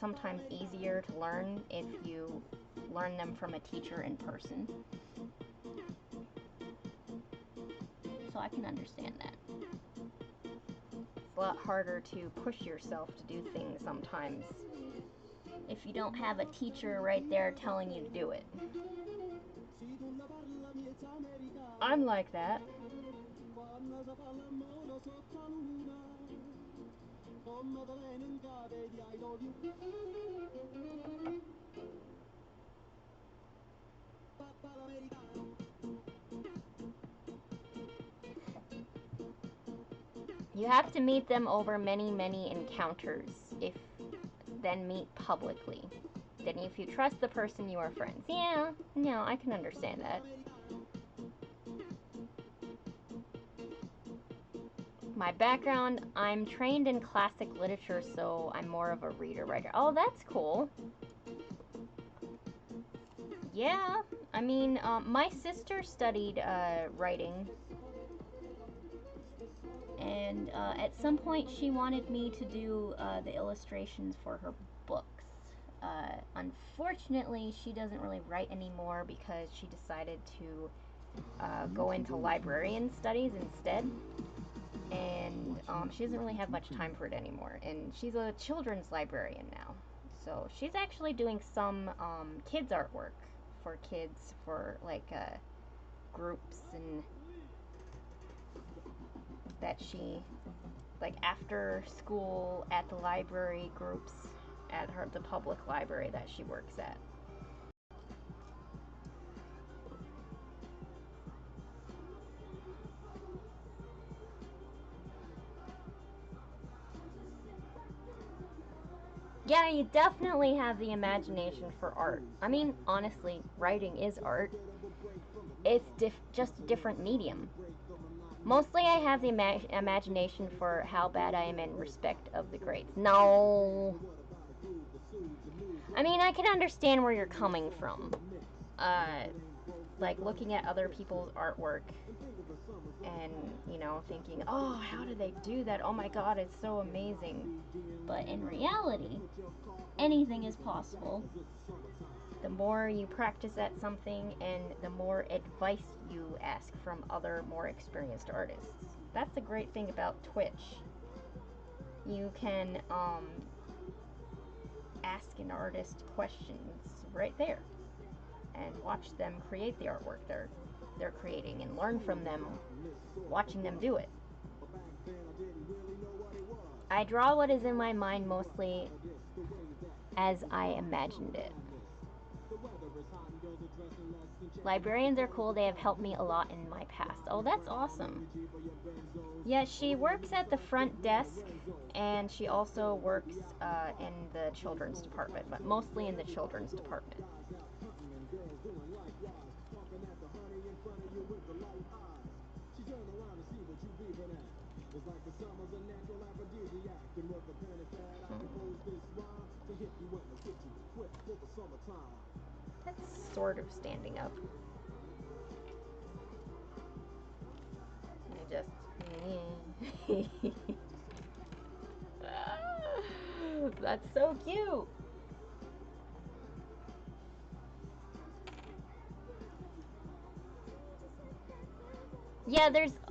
sometimes easier to learn if you learn them from a teacher in person. So I can understand that. It's a lot harder to push yourself to do things sometimes if you don't have a teacher right there telling you to do it. I'm like that. You have to meet them over many, many encounters, then meet publicly. Then if you trust the person, you are friends. Yeah, no, I can understand that. My background, I'm trained in classic literature, so I'm more of a reader-writer. Oh, that's cool. Yeah, I mean, my sister studied writing, and at some point she wanted me to do the illustrations for her books. Unfortunately, she doesn't really write anymore because she decided to go into librarian studies instead. And she doesn't really have much time for it anymore. And she's a children's librarian now. So she's actually doing some kids artwork for kids, for like groups, and that she, like after school at the library groups at the public library that she works at. Yeah, you definitely have the imagination for art. I mean, honestly, writing is art. It's just a different medium. Mostly I have the imagination for how bad I am in respect of the greats. No. I mean, I can understand where you're coming from. Like looking at other people's artwork and, you know, thinking, oh, how did they do that? Oh my god, it's so amazing. But in reality, anything is possible. The more you practice at something and the more advice you ask from other more experienced artists. That's the great thing about Twitch. You can ask an artist questions right there and watch them create the artwork they're creating and learn from them watching them do it. I draw what is in my mind mostly as I imagined it. Librarians are cool. They have helped me a lot in my past. Oh, that's awesome. Yeah, she works at the front desk, and she also works in the children's department, but mostly in the children's department. That's sort of standing up. I just... That's so cute! Yeah,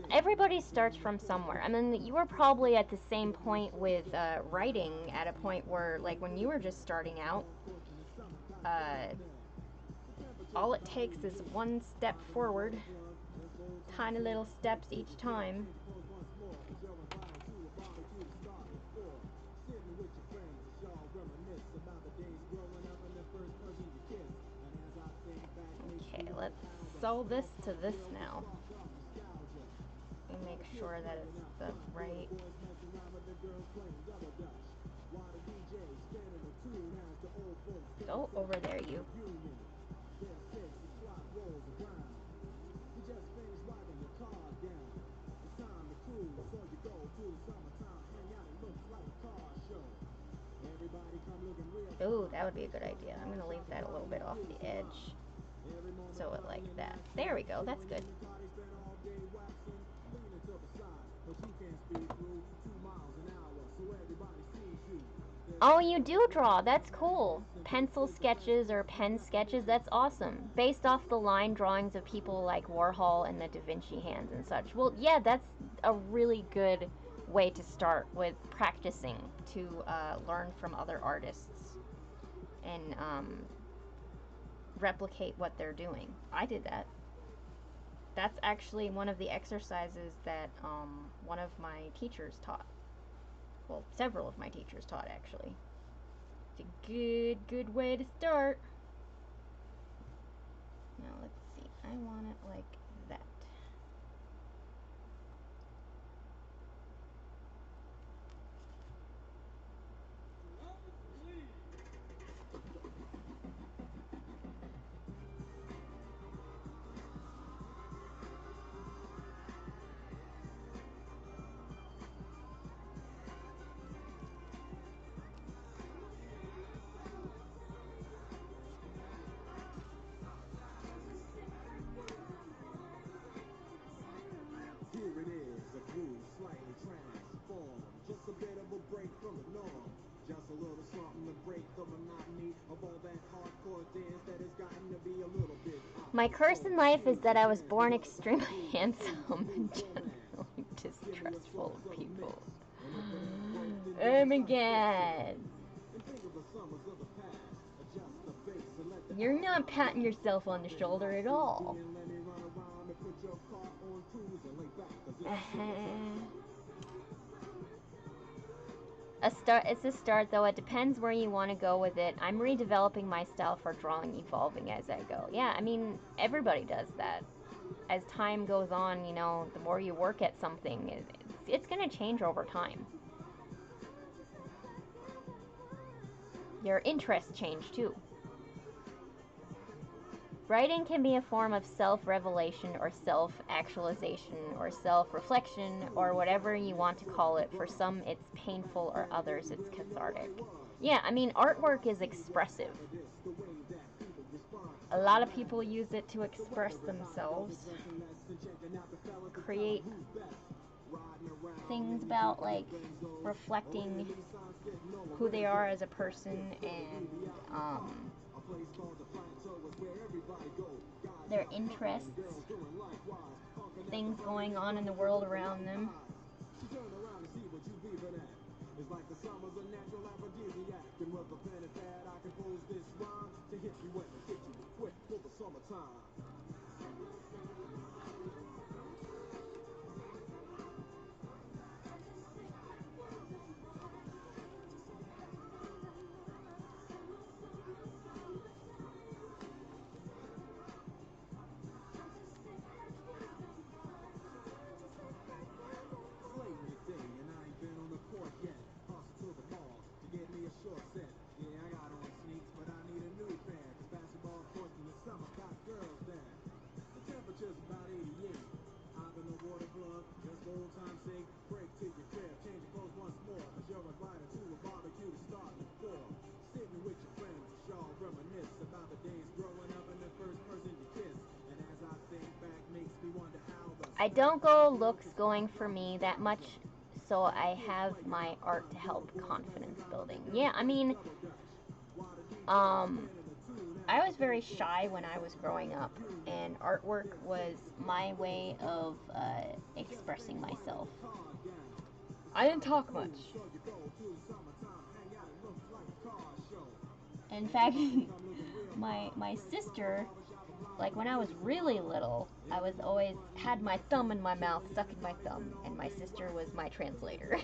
everybody starts from somewhere. I mean, you were probably at the same point with writing, at a point where, like, when you were just starting out, all it takes is one step forward, tiny little steps each time. Okay, let's sew this to this now. And make sure that it's the right... Go over there, you. Ooh, that would be a good idea. I'm gonna leave that a little bit off the edge. Sew it like that. There we go, that's good. Oh, you do draw. That's cool. Pencil sketches or pen sketches, that's awesome. Based off the line drawings of people like Warhol and the Da Vinci hands and such. Well, yeah, that's a really good way to start with practicing to learn from other artists and replicate what they're doing. I did that. That's actually one of the exercises that one of my teachers taught. Well, several of my teachers taught, actually. It's a good way to start. Now, let's see. I want it like that. Here it is, a groove slightly transformed. Just a bit of a break from the norm. Just a little something to break the monotony of all that hardcore dance that has gotten to be a little bit out. My curse in life is that I was born extremely handsome and generally distrustful of people. Oh my god. You're not patting yourself on the shoulder at all. It's a start, though. It depends where you want to go with it. I'm redeveloping my style for drawing, evolving as I go. Yeah, I mean, everybody does that. As time goes on, you know, the more you work at something, it's going to change over time. your interests change too. Writing can be a form of self-revelation or self-actualization or self-reflection or whatever you want to call it. For some it's painful or others it's cathartic. Yeah, I mean, artwork is expressive. A lot of people use it to express themselves, create things about, like, reflecting who they are as a person and their interests, things going on in the world around them. It's like the summer's a natural aphrodisiac, and with a pen and pad I compose this rhyme to hit you when it hit you quick for the summertime. I don't go looks going for me that much, so I have my art to help confidence building. Yeah, I mean, I was very shy when I was growing up, and artwork was my way of expressing myself. I didn't talk much. In fact, my sister, like when I was really little, I was always had my thumb in my mouth, stuck in my thumb, and my sister was my translator.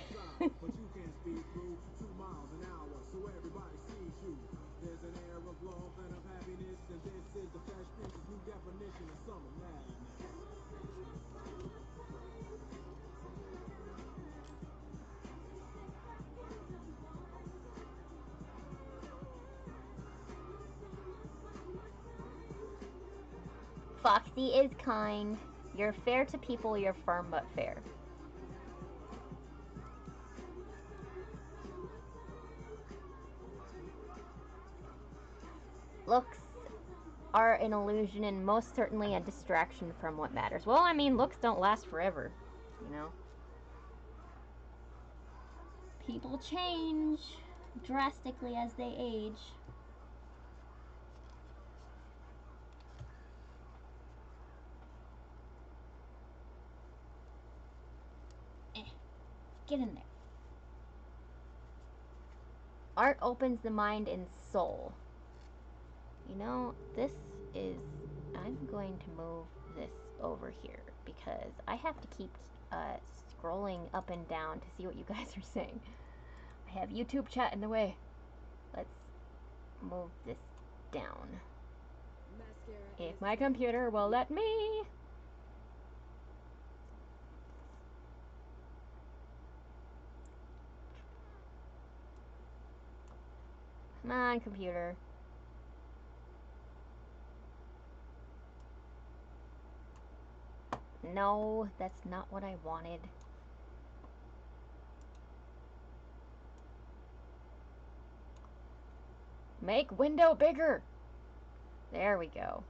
Foxy is kind. You're fair to people, you're firm but fair. Looks are an illusion and most certainly a distraction from what matters. Well, I mean, looks don't last forever, you know? People change drastically as they age. Get in there. Art opens the mind and soul. You know, this is... I'm going to move this over here because I have to keep scrolling up and down to see what you guys are saying. I have YouTube chat in the way. Let's move this down. If my computer will let me. Come on, computer. No, that's not what I wanted. Make window bigger. There we go.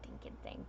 Dinkin' thing.